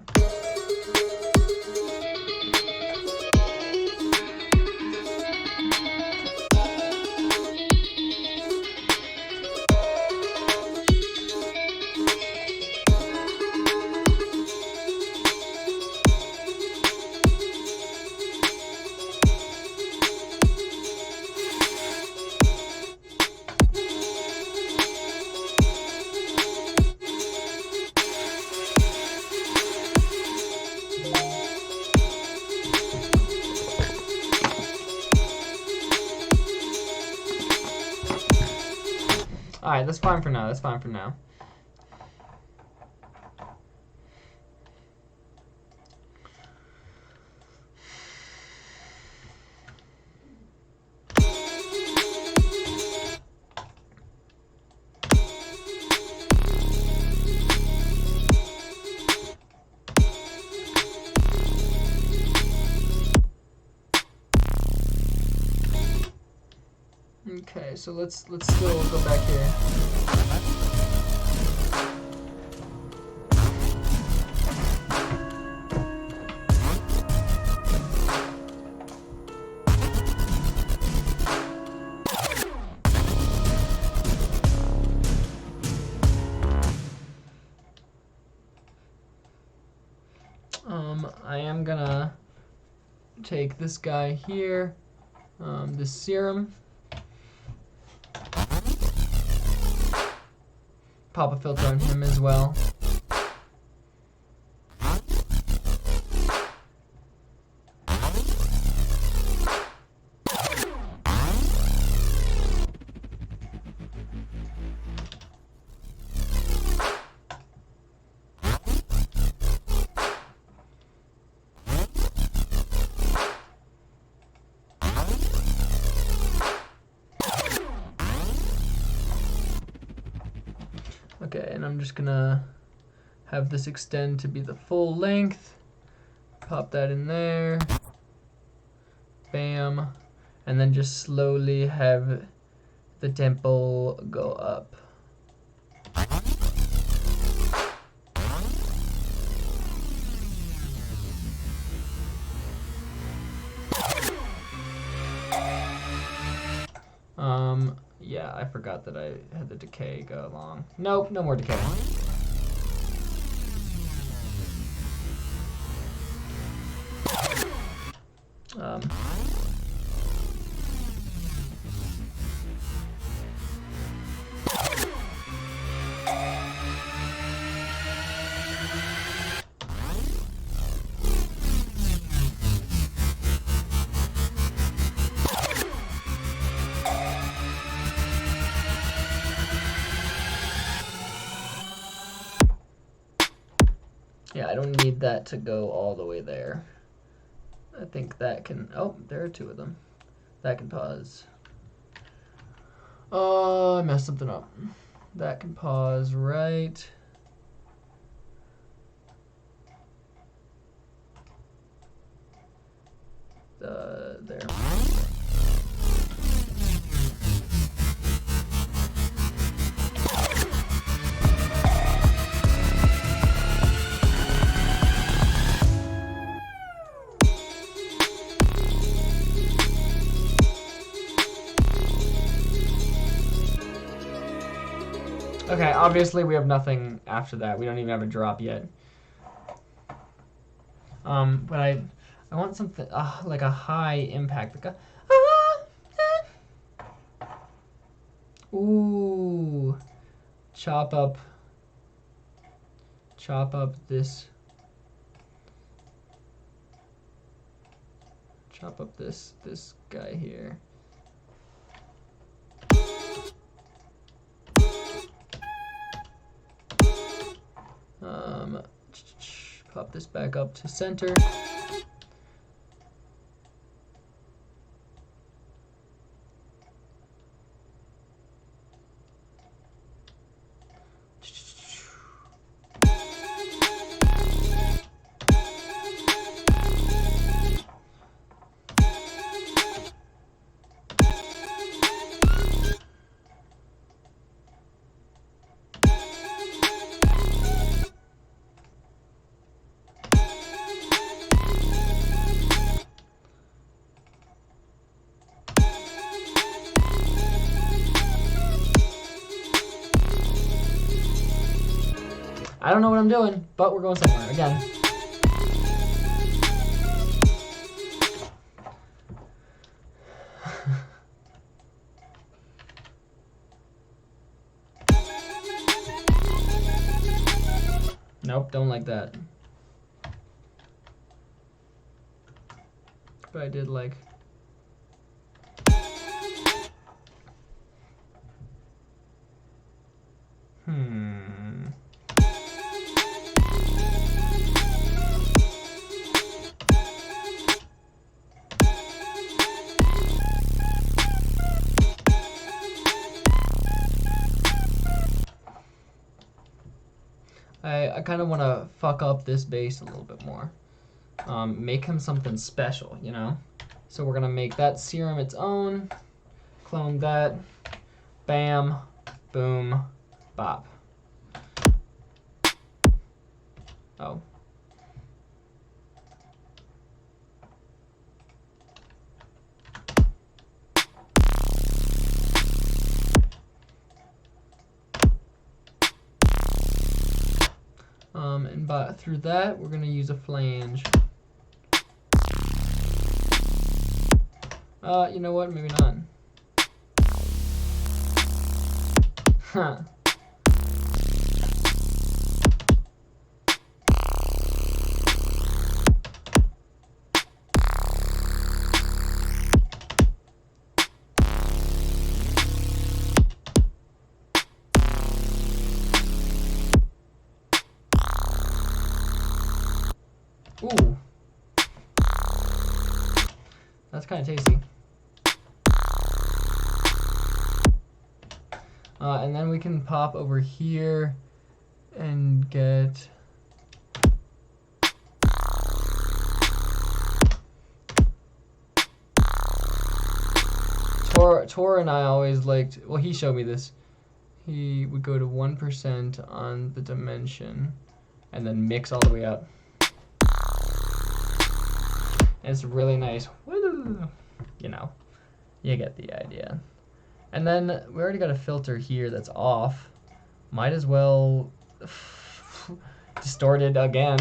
Alright, that's fine for now. That's fine for now. Okay, so let's still go back here. I am gonna take this guy here, this serum. Pop a filter on him as well. Okay, and I'm just gonna have this extend to be the full length. Pop that in there. Bam. And then just slowly have the tempo go up. Yeah, I forgot that I had the decay go along. Nope, no more decay. Yeah, I don't need that to go all the way there. I think that can, oh, there are two of them. That can pause. Oh, I messed something up. That can pause right there. Okay, obviously we have nothing after that. We don't even have a drop yet. But I want something like a high impact. Like ooh, chop up this. Chop up this guy here. Pop this back up to center. I don't know what I'm doing, but we're going somewhere again. Nope, don't like that. But I did like... I kind of want to fuck up this base a little bit more. Make him something special, you know? So we're going to make that serum its own. Clone that. Bam. Boom. Bop. Oh. And through that, we're going to use a flange. You know what? Maybe not. Huh. Ooh. That's kind of tasty. And then we can pop over here and get... Tor and I always liked... Well, he showed me this. He would go to 1% on the dimension and then mix all the way up. And it's really nice. You know, you get the idea. And then we already got a filter here that's off. Might as well distort it again.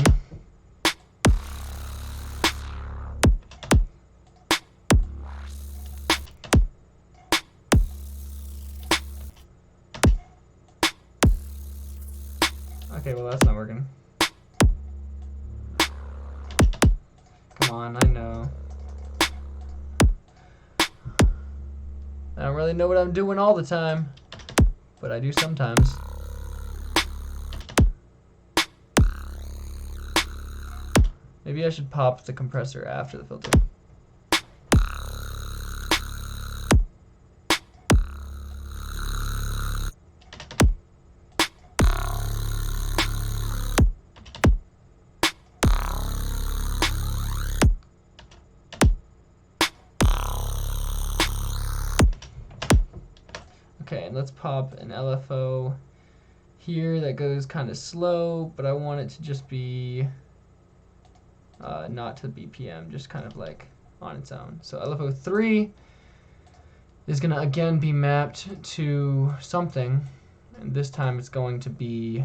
Okay, well that's not working. Come on, I know. I don't really know what I'm doing all the time, but I do sometimes. Maybe I should pop the compressor after the filter. Okay, and let's pop an LFO here that goes kind of slow, but I want it to just be not to BPM, just kind of like on its own. So LFO 3 is going to again be mapped to something, and this time it's going to be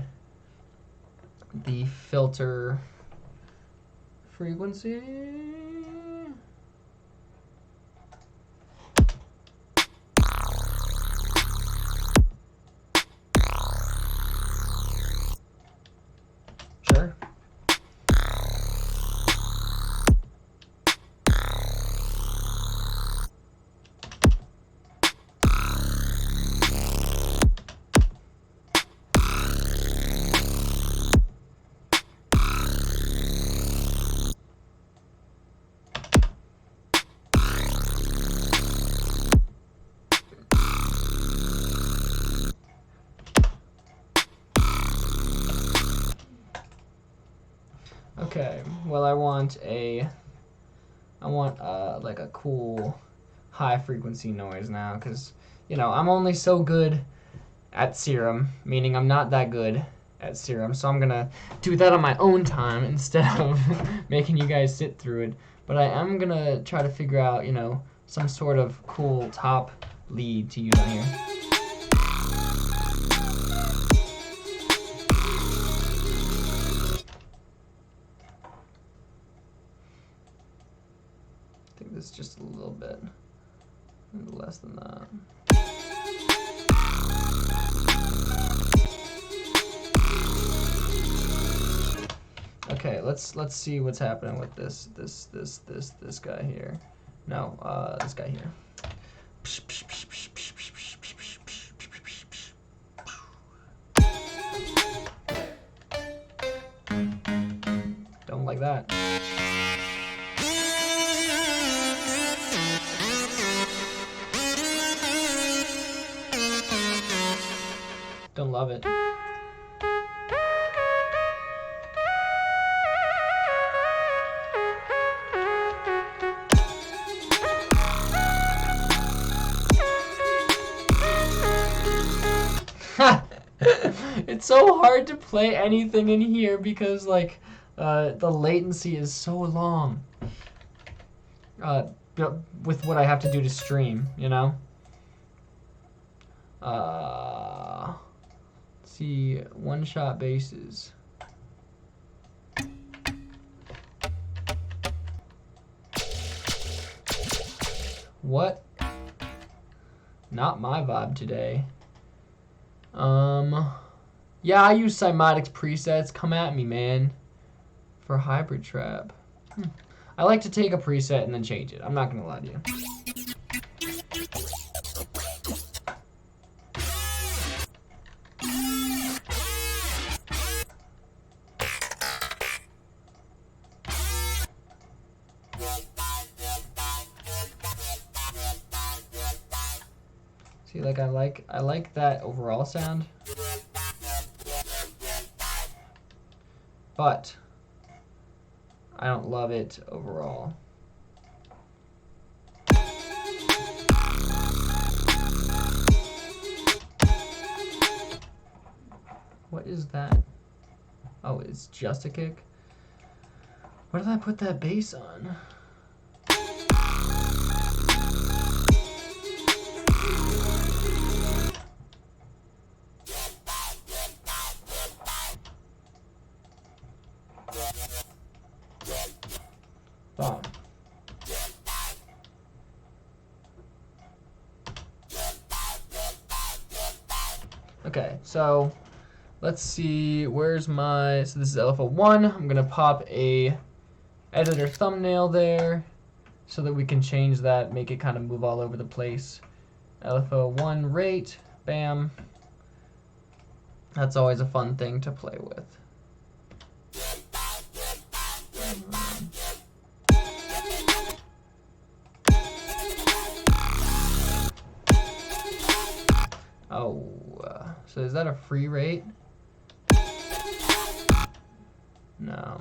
the filter frequency. Sure. Okay, well I want like a cool high frequency noise now, because you know I'm only so good at Serum, meaning I'm not that good at Serum, so I'm gonna do that on my own time instead of making you guys sit through it. But I am gonna try to figure out, you know, some sort of cool top lead to use on here. I think this is just a little bit less than that. Okay, let's see what's happening with this guy here. No, this guy here. Don't like that. Don't love it. It's so hard to play anything in here because like the latency is so long with what I have to do to stream, you know. Let's see, one-shot basses. What? Not my vibe today. Yeah, I use Cymatics presets. Come at me, man. For hybrid trap. I like to take a preset and then change it. I'm not gonna lie to you. See, like I like that overall sound. But I don't love it overall. What is that? Oh, it's just a kick? Where did I put that bass on? Okay, so let's see, where's my, so this is LFO1. I'm gonna pop a editor thumbnail there so that we can change that, make it kind of move all over the place. LFO1 rate, bam. That's always a fun thing to play with. So is that a free rate? No.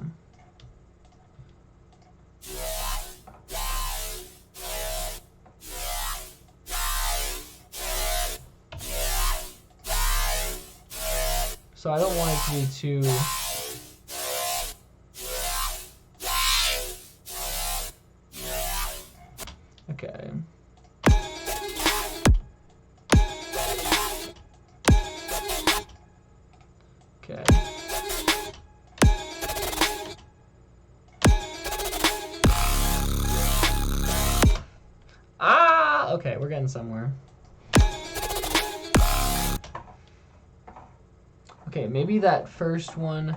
So I don't want it to be too... Okay. Okay. Ah! Okay, we're getting somewhere. Okay, maybe that first one,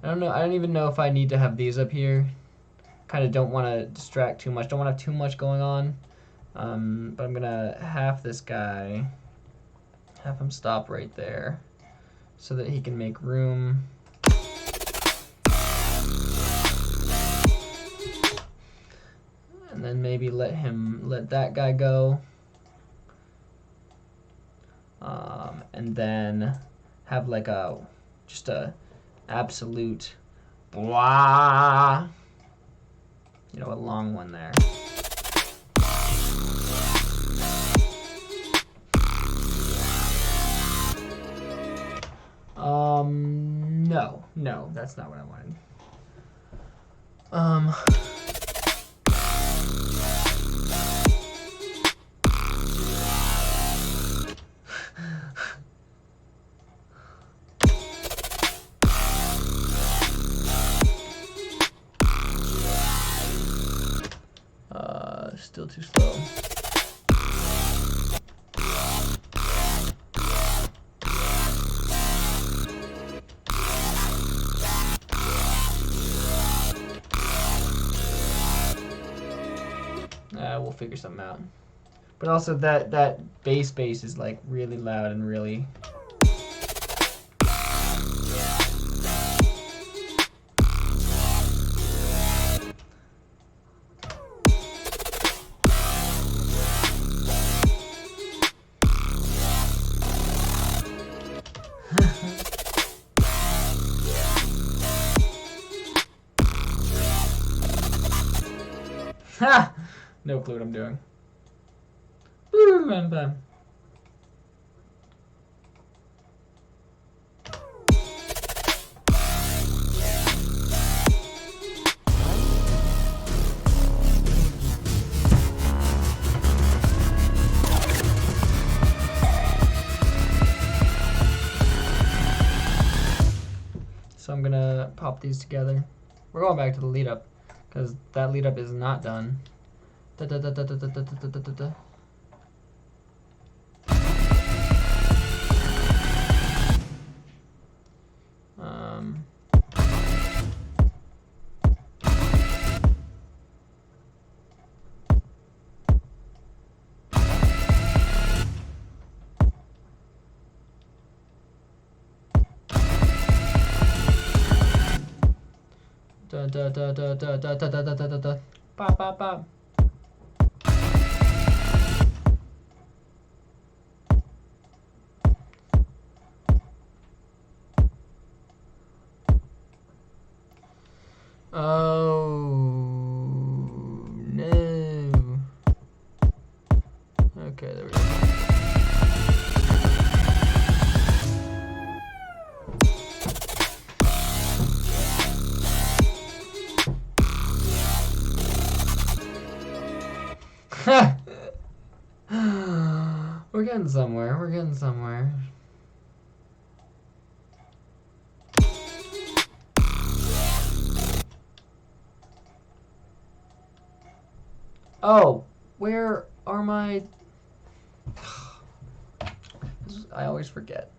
I don't know, I don't even know if I need to have these up here. Kind of don't want to distract too much, don't want to have too much going on. But I'm gonna half this guy, have him stop right there so that he can make room. And then maybe let that guy go. And then have like just a absolute blah, you know, a long one there. No, that's not what I wanted. Still too slow. We'll figure something out. But also that bass is like really loud and really... Ha! No clue what I'm doing. Bam. So I'm gonna pop these together. We're going back to the lead up because that lead up is not done. Da, da, da, da, da, da, da, da, da, da, da. Da da da da da da da da da da da. Bop bop bop. Oh no. Okay, there we go. We're getting somewhere. We're getting somewhere. Oh, where are my... I always forget.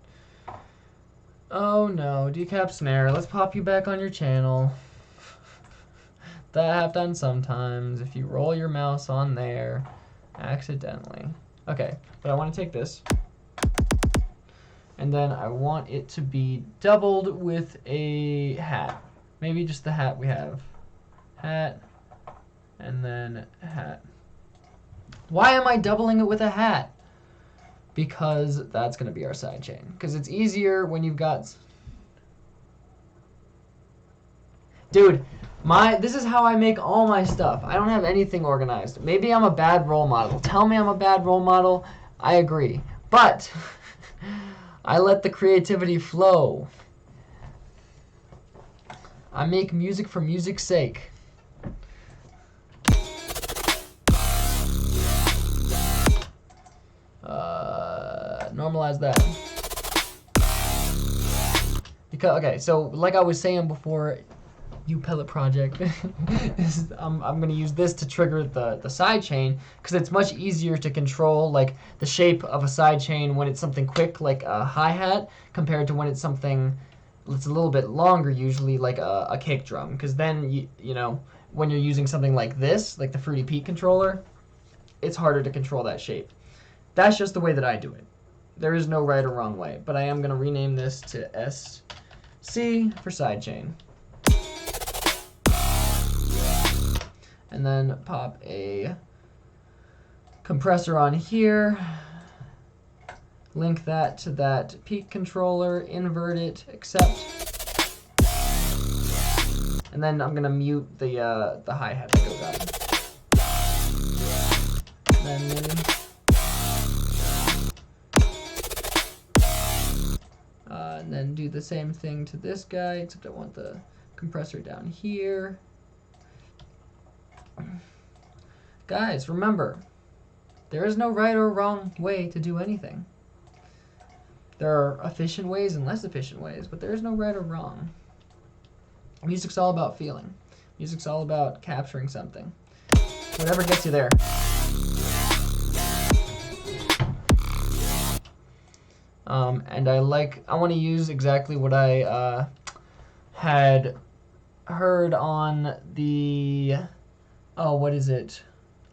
Oh no, decap snare. Let's pop you back on your channel. That I've done sometimes. If you roll your mouse on there accidentally. Okay, but I want to take this. And then I want it to be doubled with a hat. Maybe just the hat we have. Hat. And then hat. Why am I doubling it with a hat? Because that's going to be our sidechain. Because it's easier when you've got... Dude, this is how I make all my stuff. I don't have anything organized. Maybe I'm a bad role model. Tell me I'm a bad role model. I agree. But I let the creativity flow. I make music for music's sake. Normalize that. Because, okay, so like I was saying before, you pellet project, I'm going to use this to trigger the sidechain because it's much easier to control like the shape of a sidechain when it's something quick like a hi-hat compared to when it's something that's a little bit longer, usually like a kick drum, because then you know when you're using something like this, like the Fruity Pete controller, it's harder to control that shape. That's just the way that I do it. There is no right or wrong way, but I am going to rename this to SC for sidechain. And then pop a compressor on here, link that to that peak controller, invert it, accept, and then I'm gonna mute the hi-hat that goes out. And then do the same thing to this guy, except I want the compressor down here. Guys, remember, there is no right or wrong way to do anything. There are efficient ways and less efficient ways, but there is no right or wrong. Music's all about feeling. Music's all about capturing something. Whatever gets you there. And I want to use exactly what I had heard on the... Oh, what is it?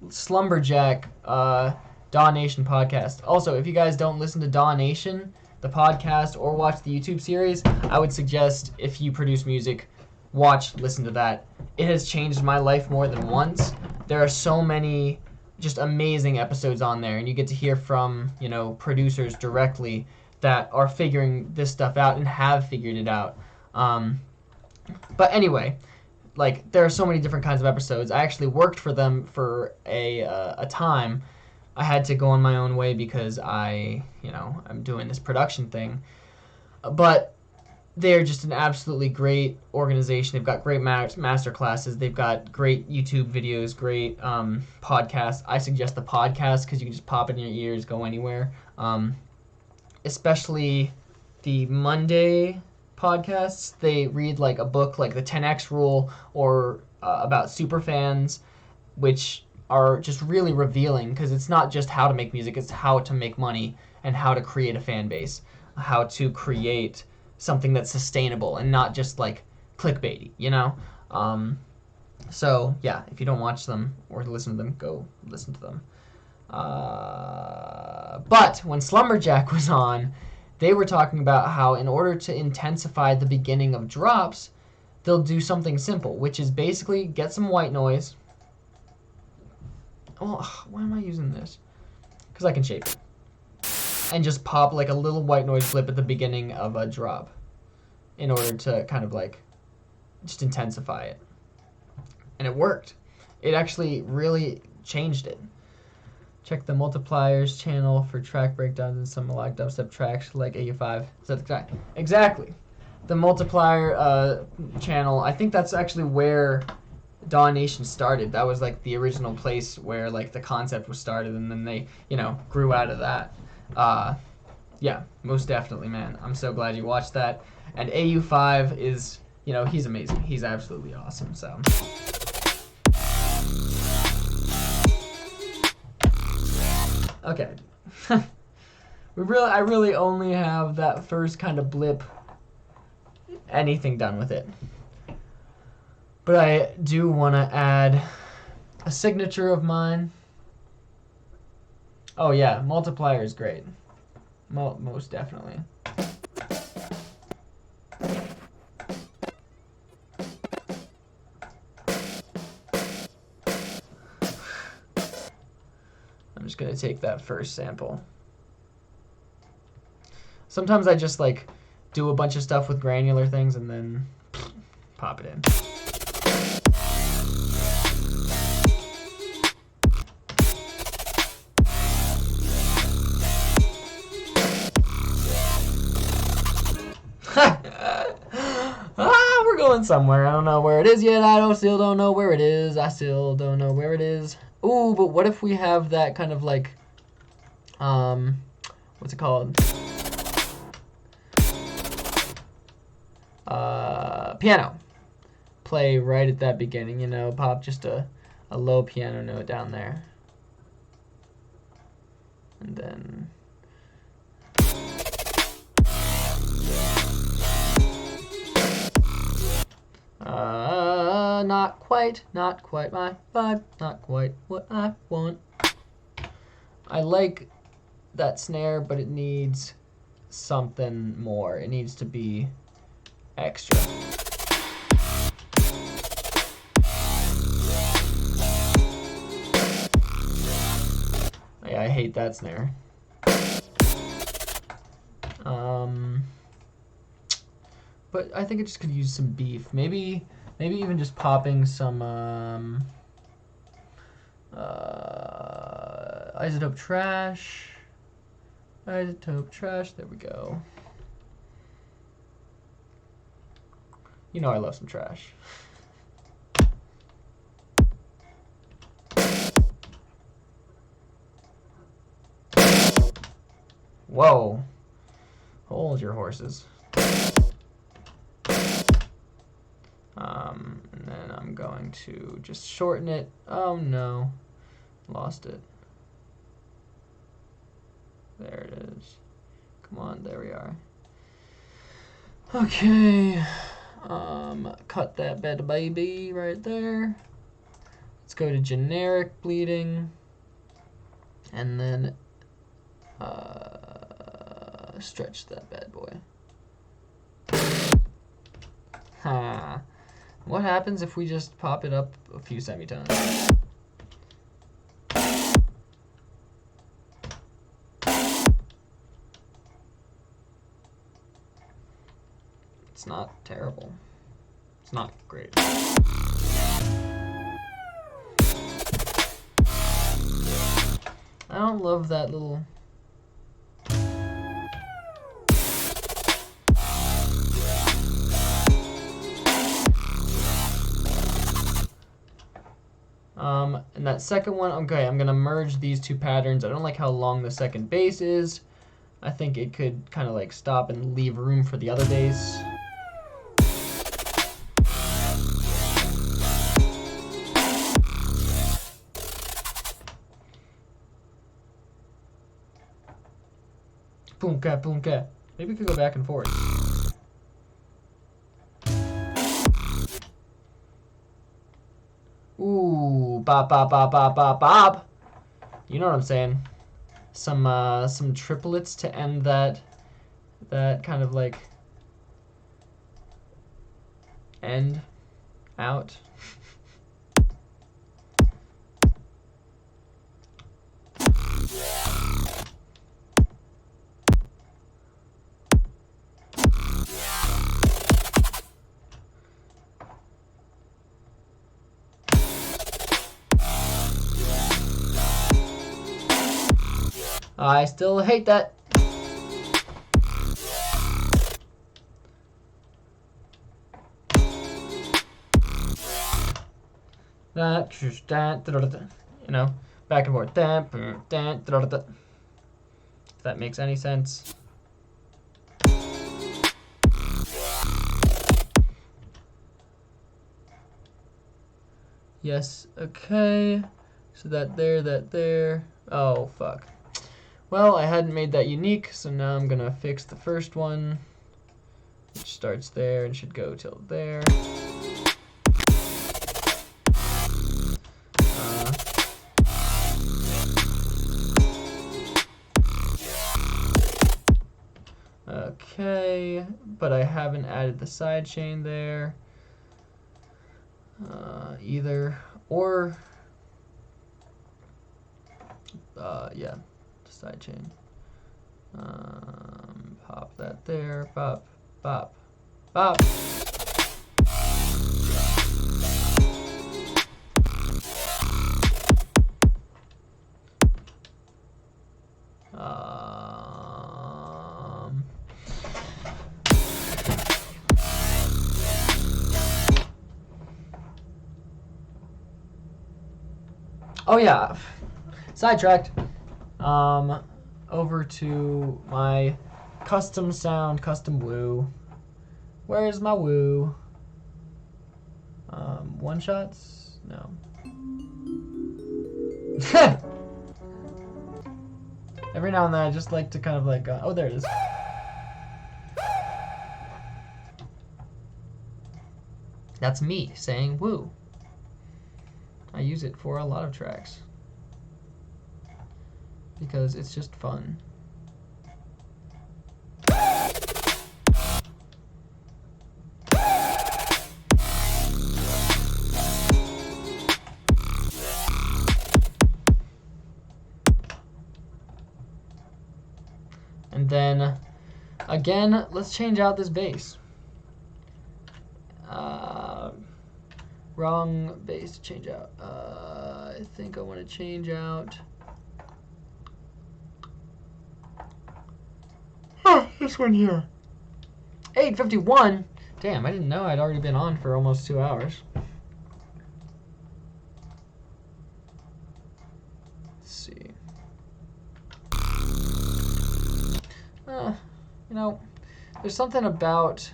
Slumberjack Daw Nation podcast. Also, if you guys don't listen to Daw Nation, the podcast, or watch the YouTube series, I would suggest if you produce music, listen to that. It has changed my life more than once. There are so many just amazing episodes on there, and you get to hear from, producers directly that are figuring this stuff out and have figured it out. But anyway, there are so many different kinds of episodes. I actually worked for them for a time. I had to go on my own way because I'm doing this production thing. But they're just an absolutely great organization. They've got great master classes. They've got great YouTube videos, great podcasts. I suggest the podcast because you can just pop it in your ears, go anywhere. Especially the Monday podcasts. They read a book like the 10X Rule or about superfans, which are just really revealing because it's not just how to make music, it's how to make money and how to create a fan base, how to create something that's sustainable and not just clickbaity, So yeah, if you don't watch them or listen to them, go listen to them. But when Slumberjack was on, they were talking about how in order to intensify the beginning of drops, they'll do something simple, which is basically get some white noise. Oh, why am I using this? Because I can shape it. And just pop a little white noise clip at the beginning of a drop in order to kind of just intensify it. And it worked. It actually really changed it. Check the Multipliers channel for track breakdowns and some melodic dubstep tracks like AU5. Is that the guy? Exactly. The Multiplier channel, I think that's actually where Daw Nation started. That was the original place where the concept was started, and then they, grew out of that. Yeah, most definitely, man. I'm so glad you watched that. And AU5 is, he's amazing. He's absolutely awesome, so... Okay. I really only have that first kind of blip anything done with it. But I do want to add a signature of mine. Oh yeah, multiplier is great. Most definitely. I'm just gonna take that first sample. Sometimes I just like do a bunch of stuff with granular things and then pop it in. We're going somewhere. I don't know where it is yet. Still don't know where it is. I still don't know where it is. Ooh, but what if we have that kind of like, what's it called? Piano. Play right at that beginning, you know, pop just a low piano note down there. And then... not quite my vibe, not quite what I want. I like that snare, but it needs something more. It needs to be extra. Yeah, I hate that snare. But I think it just could use some beef. Maybe even just popping some isotope trash. Isotope trash. There we go. You know I love some trash. Whoa. Hold your horses. And then I'm going to just shorten it. Oh no. Lost it. There it is. Come on, there we are. Okay. Cut that bed baby right there. Let's go to generic bleeding. And then stretch that bad boy. Ha. What happens if we just pop it up a few semitones? It's not terrible. It's not great. I don't love that little... And that second one, okay, I'm gonna merge these two patterns. I don't like how long the second bass is. I think it could kind of like stop and leave room for the other bass. Boomka, boomka. Maybe we could go back and forth. Ooh, bop, bop, bop, bop, bop, bop. You know what I'm saying? Some triplets to end that kind of like end out. I still hate that. You know, back and forth. If that makes any sense. Yes, okay. So that there. Oh, fuck. Well, I hadn't made that unique, so now I'm gonna fix the first one. which starts there and should go till there. Okay, but I haven't added the side chain there either, or yeah, side chain. Pop that there, pop, pop, pop. Oh yeah, sidetracked. Over to my custom sound, custom woo. Where's my woo? One shots? No. Every now and then I just like to kind of like, oh, there it is. That's me saying woo. I use it for a lot of tracks because it's just fun. And then again, let's change out this bass. Wrong bass to change out. I think I want to change out this one here. 8:51. Damn, I didn't know I'd already been on for almost 2 hours. Let's see. You know, there's something about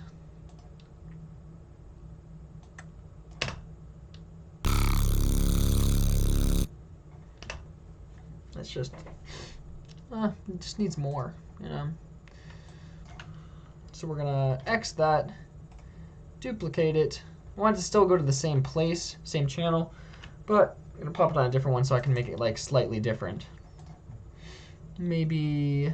it's just it just needs more, you know. So we're gonna X that, duplicate it. I want it to still go to the same place, same channel, but I'm gonna pop it on a different one so I can make it like slightly different. Maybe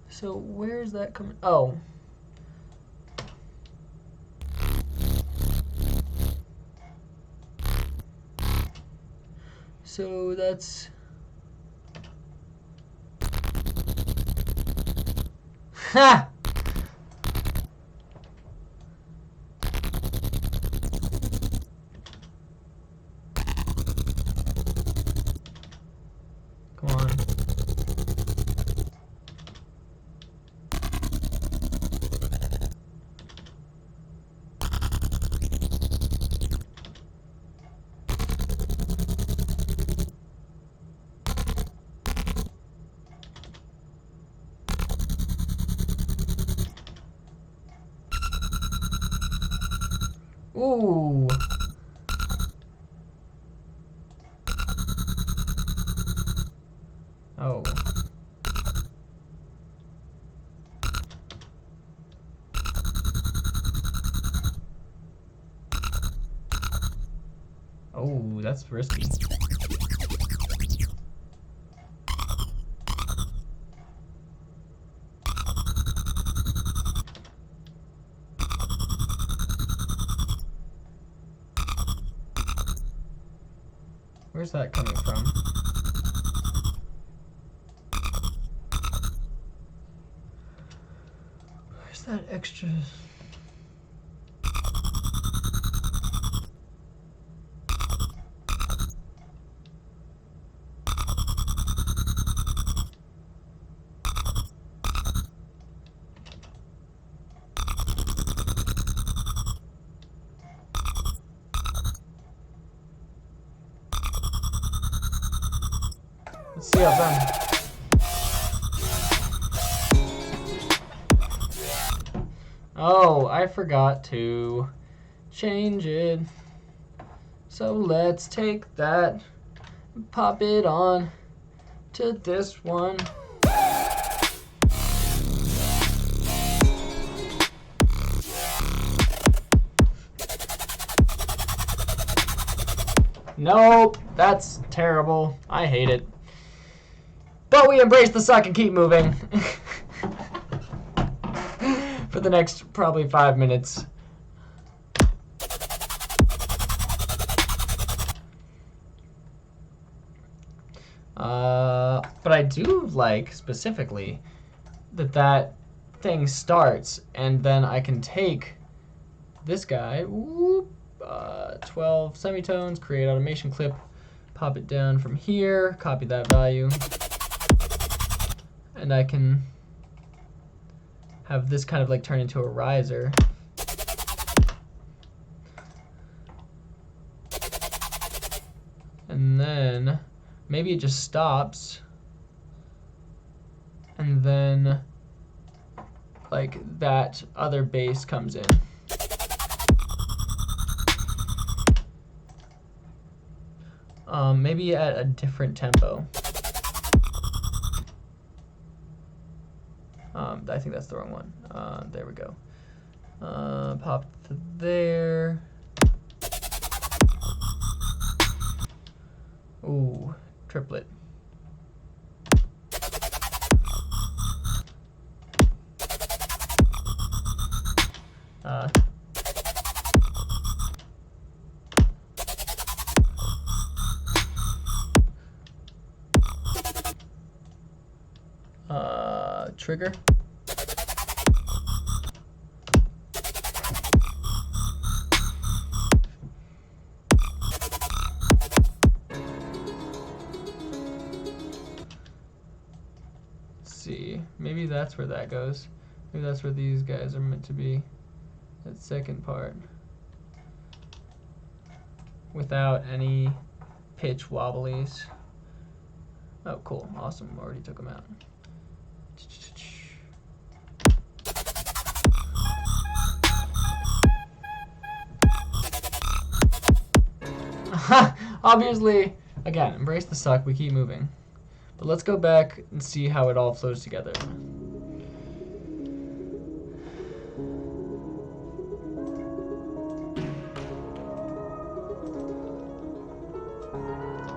so where's that coming? Oh. So that's ha! Come on. Ooh. Oh. Oh, that's risky. Where's that coming from? Where's that extra? Hurry up, run. Oh, I forgot to change it. So let's take that, pop it on to this one. Nope, that's terrible. I hate it. But we embrace the suck and keep moving. For the next probably 5 minutes. But I do like specifically that thing starts, and then I can take this guy, whoop, 12 semitones, create automation clip, pop it down from here, copy that value, and I can have this kind of like turn into a riser. And then maybe it just stops, and then like that other bass comes in. Maybe at a different tempo. I think that's the wrong one. There we go. Pop to there. Ooh, triplet. Trigger. Let's see, maybe that's where that goes. Maybe that's where these guys are meant to be. That second part. Without any pitch wobblies. Oh, cool. Awesome. Already took them out. Obviously, again, embrace the suck, we keep moving. But let's go back and see how it all flows together.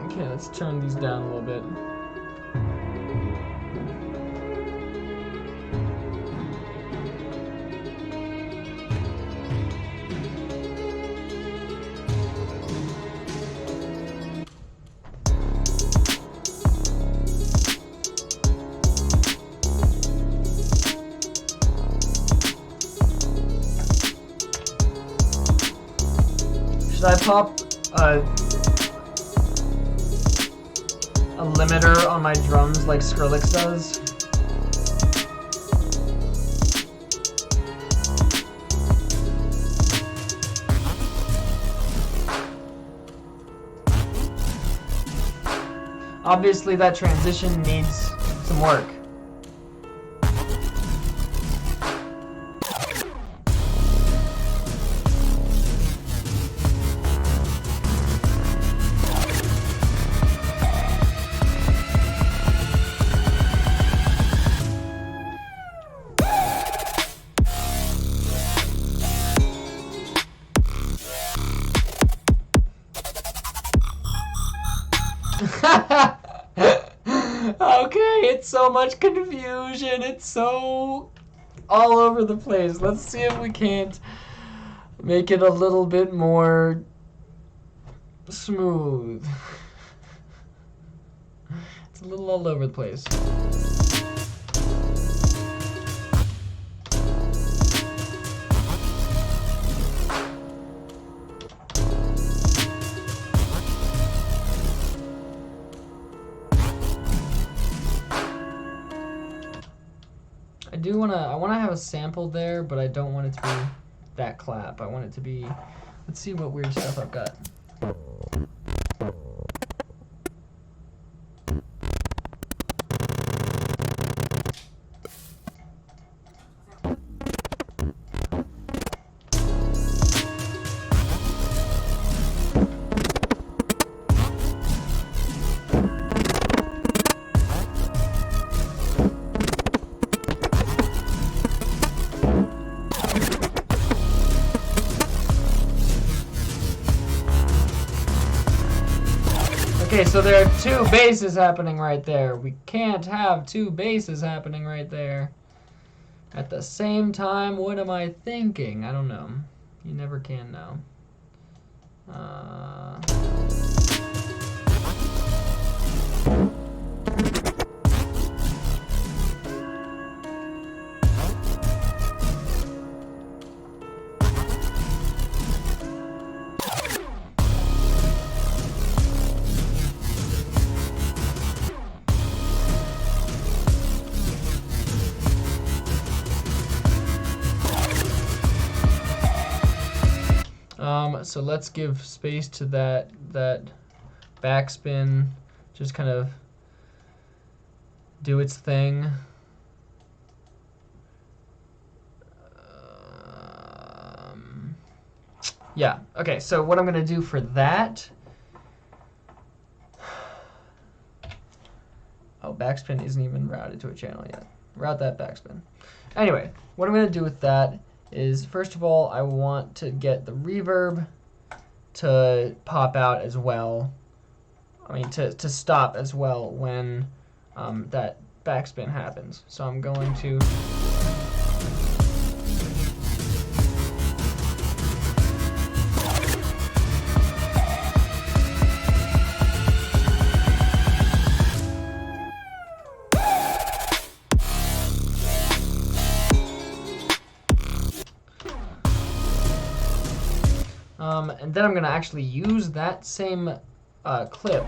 Okay, let's turn these down a little bit. Should I pop a limiter on my drums like Skrillex does? Obviously that transition needs some work. Okay, it's so much confusion. It's so all over the place. Let's see if we can't make it a little bit more smooth. It's a little all over the place. I wanna have a sample there, but I don't want it to be that clap. I want it to be, let's see what weird stuff I've got. Okay, so there are two basses happening right there. We can't have two basses happening right there at the same time. What am I thinking? I don't know. You never can know. So let's give space to that backspin, just kind of do its thing. Yeah, okay, so what I'm gonna do for that, oh, backspin isn't even routed to a channel yet. Route that backspin. Anyway, what I'm gonna do with that is, first of all, I want to get the reverb to pop out as well. I mean, to stop as well when that backspin happens. So I'm going to... and then I'm going to actually use that same clip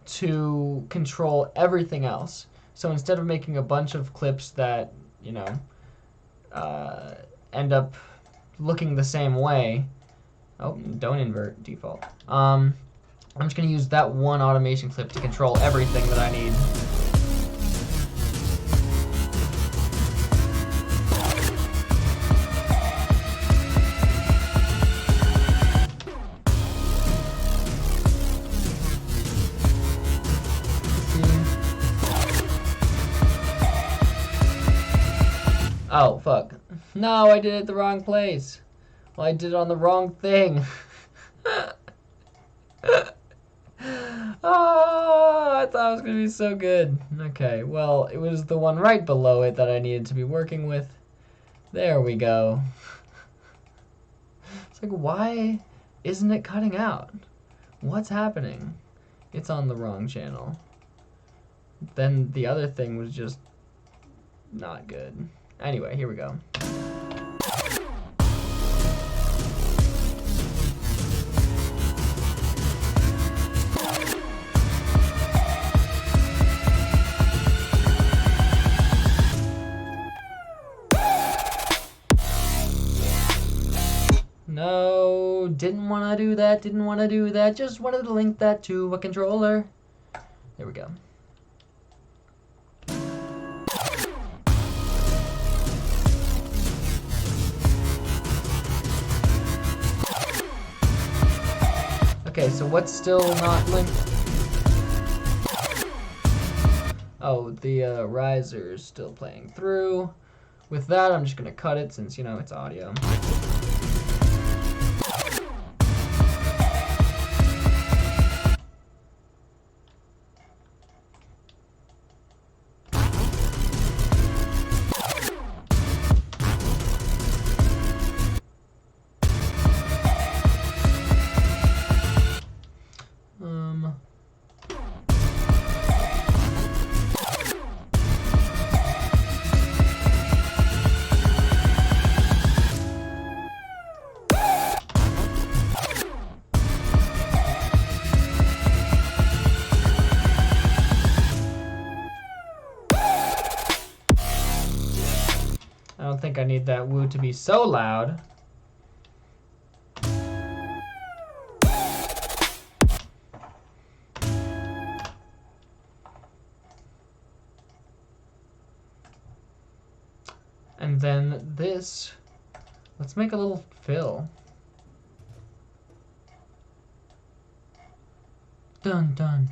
to control everything else. So instead of making a bunch of clips that, you know, end up looking the same way, oh, don't invert default. I'm just going to use that one automation clip to control everything that I need. Oh, fuck. No, I did it the wrong place. Well, I did it on the wrong thing. Oh, I thought it was going to be so good. Okay, well, it was the one right below it that I needed to be working with. There we go. It's like, why isn't it cutting out? What's happening? It's on the wrong channel. Then the other thing was just not good. Anyway, here we go. No, didn't want to do that, didn't want to do that, just wanted to link that to a controller. There we go. Okay, so what's still not linked? Oh, the riser's still playing through. With that, I'm just going to cut it since, you know, it's audio. I don't think I need that woo to be so loud. And then this, let's make a little fill. Dun dun.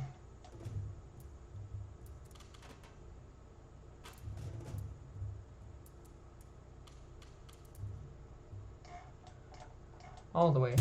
All the way.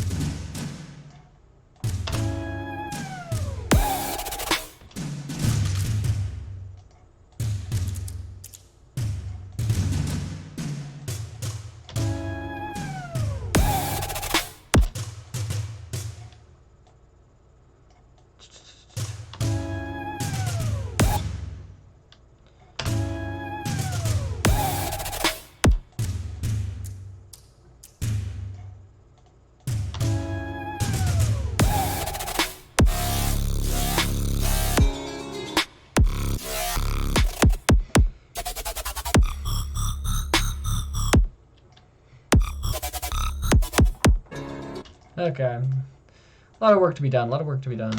Okay. A lot of work to be done. A lot of work to be done.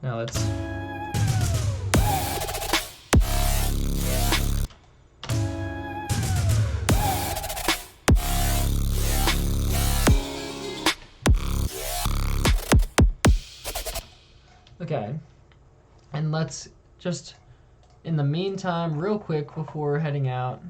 Now let's... Okay. And let's just, in the meantime, real quick before heading out,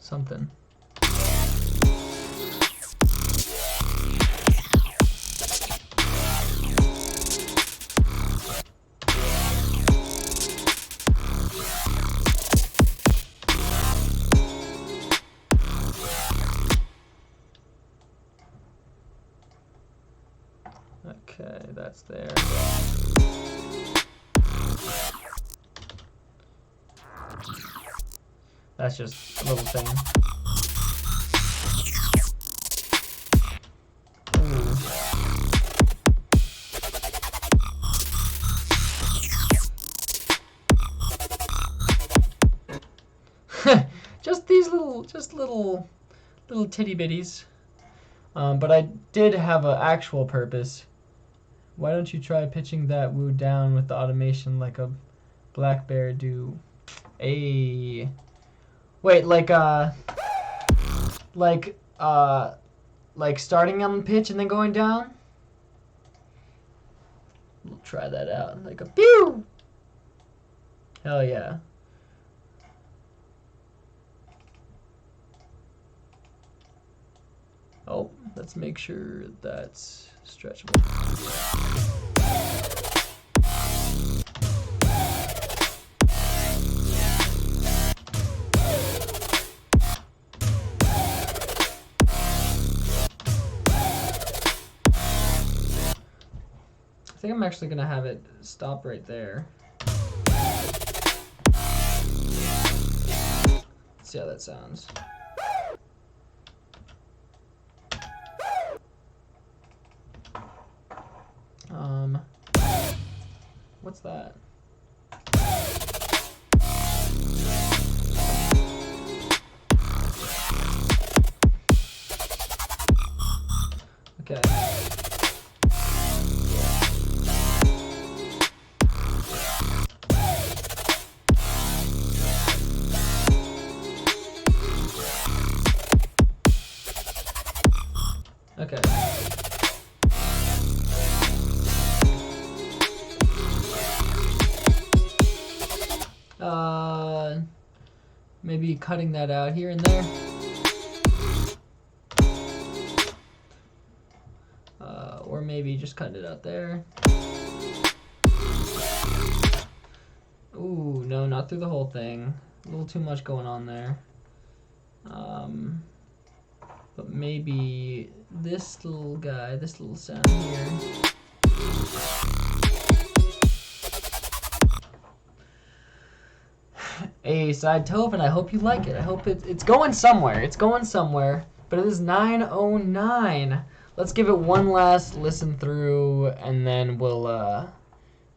something. Okay, that's there. That's just a little thing. Just these little titty bitties. But I did have an actual purpose. Why don't you try pitching that woo down with the automation like a black bear do? Ayy. Wait, like starting on the pitch and then going down? We'll try that out. Like a pew! Hell yeah. Oh, let's make sure that's stretchable. I think I'm actually gonna have it stop right there. Let's see how that sounds. What's that? Okay. Okay. Maybe cutting that out here and there. Or maybe just cutting it out there. Ooh, no, not through the whole thing. A little too much going on there. But maybe this little guy, this little sound here. A side Tove, and I hope you like it. I hope it's going somewhere. It's going somewhere. But it is 9:09. Let's give it one last listen through, and then we'll,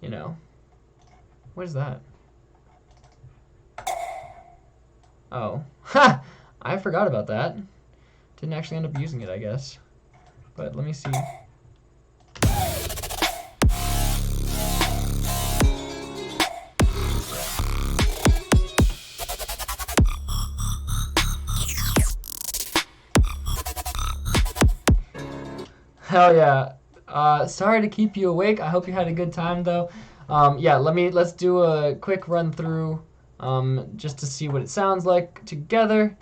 you know. What is that? Oh. Ha! I forgot about that. Didn't actually end up using it, I guess. But let me see. Hell yeah. Sorry to keep you awake. I hope you had a good time though. Yeah, let's do a quick run through just to see what it sounds like together,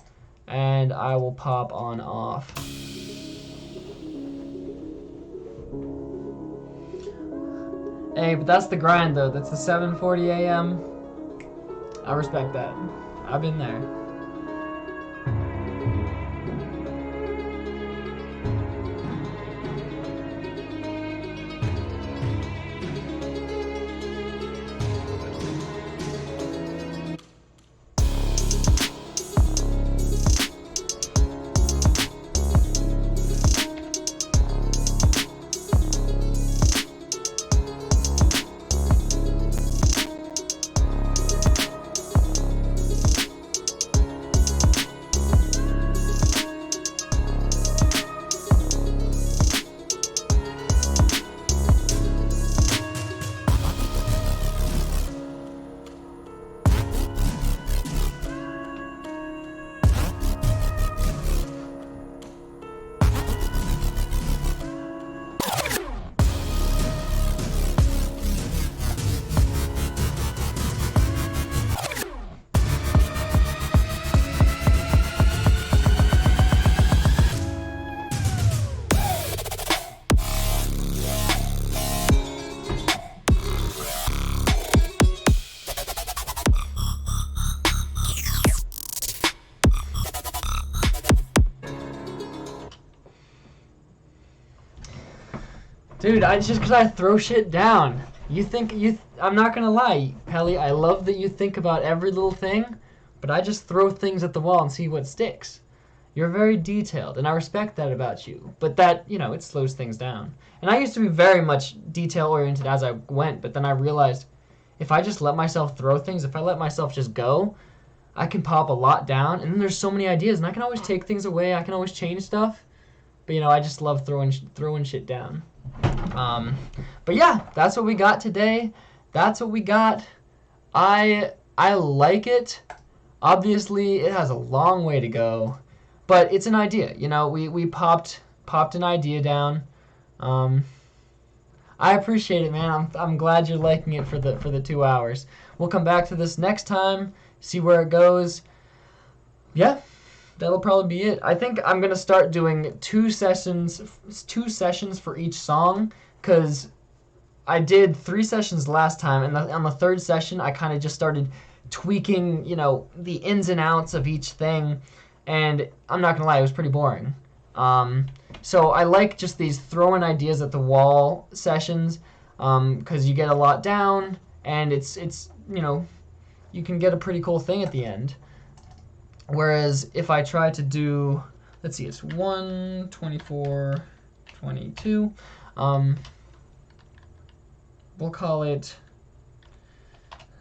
and I will pop on off. Hey, but that's the grind though. That's the 7:40 a.m. I respect that. I've been there. Dude, it's just because I throw shit down. I'm not gonna lie, Pelly, I love that you think about every little thing, but I just throw things at the wall and see what sticks. You're very detailed, and I respect that about you. But that, it slows things down. And I used to be very much detail-oriented as I went, but then I realized if I just let myself throw things, if I let myself just go, I can pop a lot down, and then there's so many ideas, and I can always take things away, I can always change stuff. But, I just love throwing shit down. But yeah, that's what we got today. That's what we got. I like it. Obviously, it has a long way to go. But it's an idea, we popped an idea down. I appreciate it, man. I'm glad you're liking it for the 2 hours. We'll come back to this next time, see where it goes. Yeah, that'll probably be it. I think I'm gonna start doing 2 sessions for each song, because I did 3 sessions last time, and on the 3rd session I kind of just started tweaking, the ins and outs of each thing. And I'm not gonna lie, it was pretty boring. So I like just these throwing ideas at the wall sessions, because you get a lot down, and it's you can get a pretty cool thing at the end. Whereas if I try to do, let's see, it's 1, 24, 22. We'll call it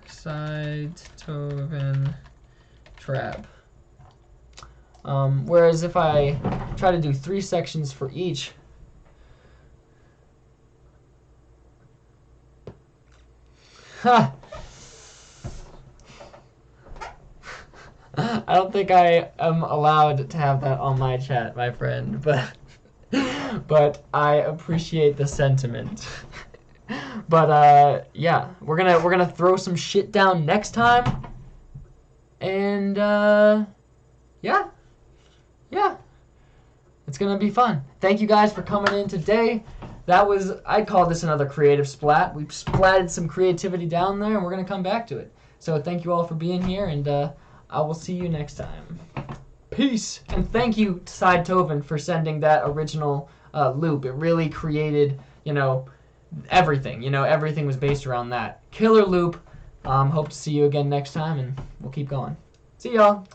Side-Toven Trap. Whereas if I try to do 3 sections for each, I don't think I am allowed to have that on my chat, my friend, but I appreciate the sentiment. But yeah, we're gonna throw some shit down next time, and yeah. Yeah, it's going to be fun. Thank you guys for coming in today. I'd call this another creative splat. We've splatted some creativity down there, and we're going to come back to it. So thank you all for being here, and I will see you next time. Peace. And thank you, Side-Toven, for sending that original loop. It really created, everything. Everything was based around that. Killer loop. Hope to see you again next time, and we'll keep going. See y'all.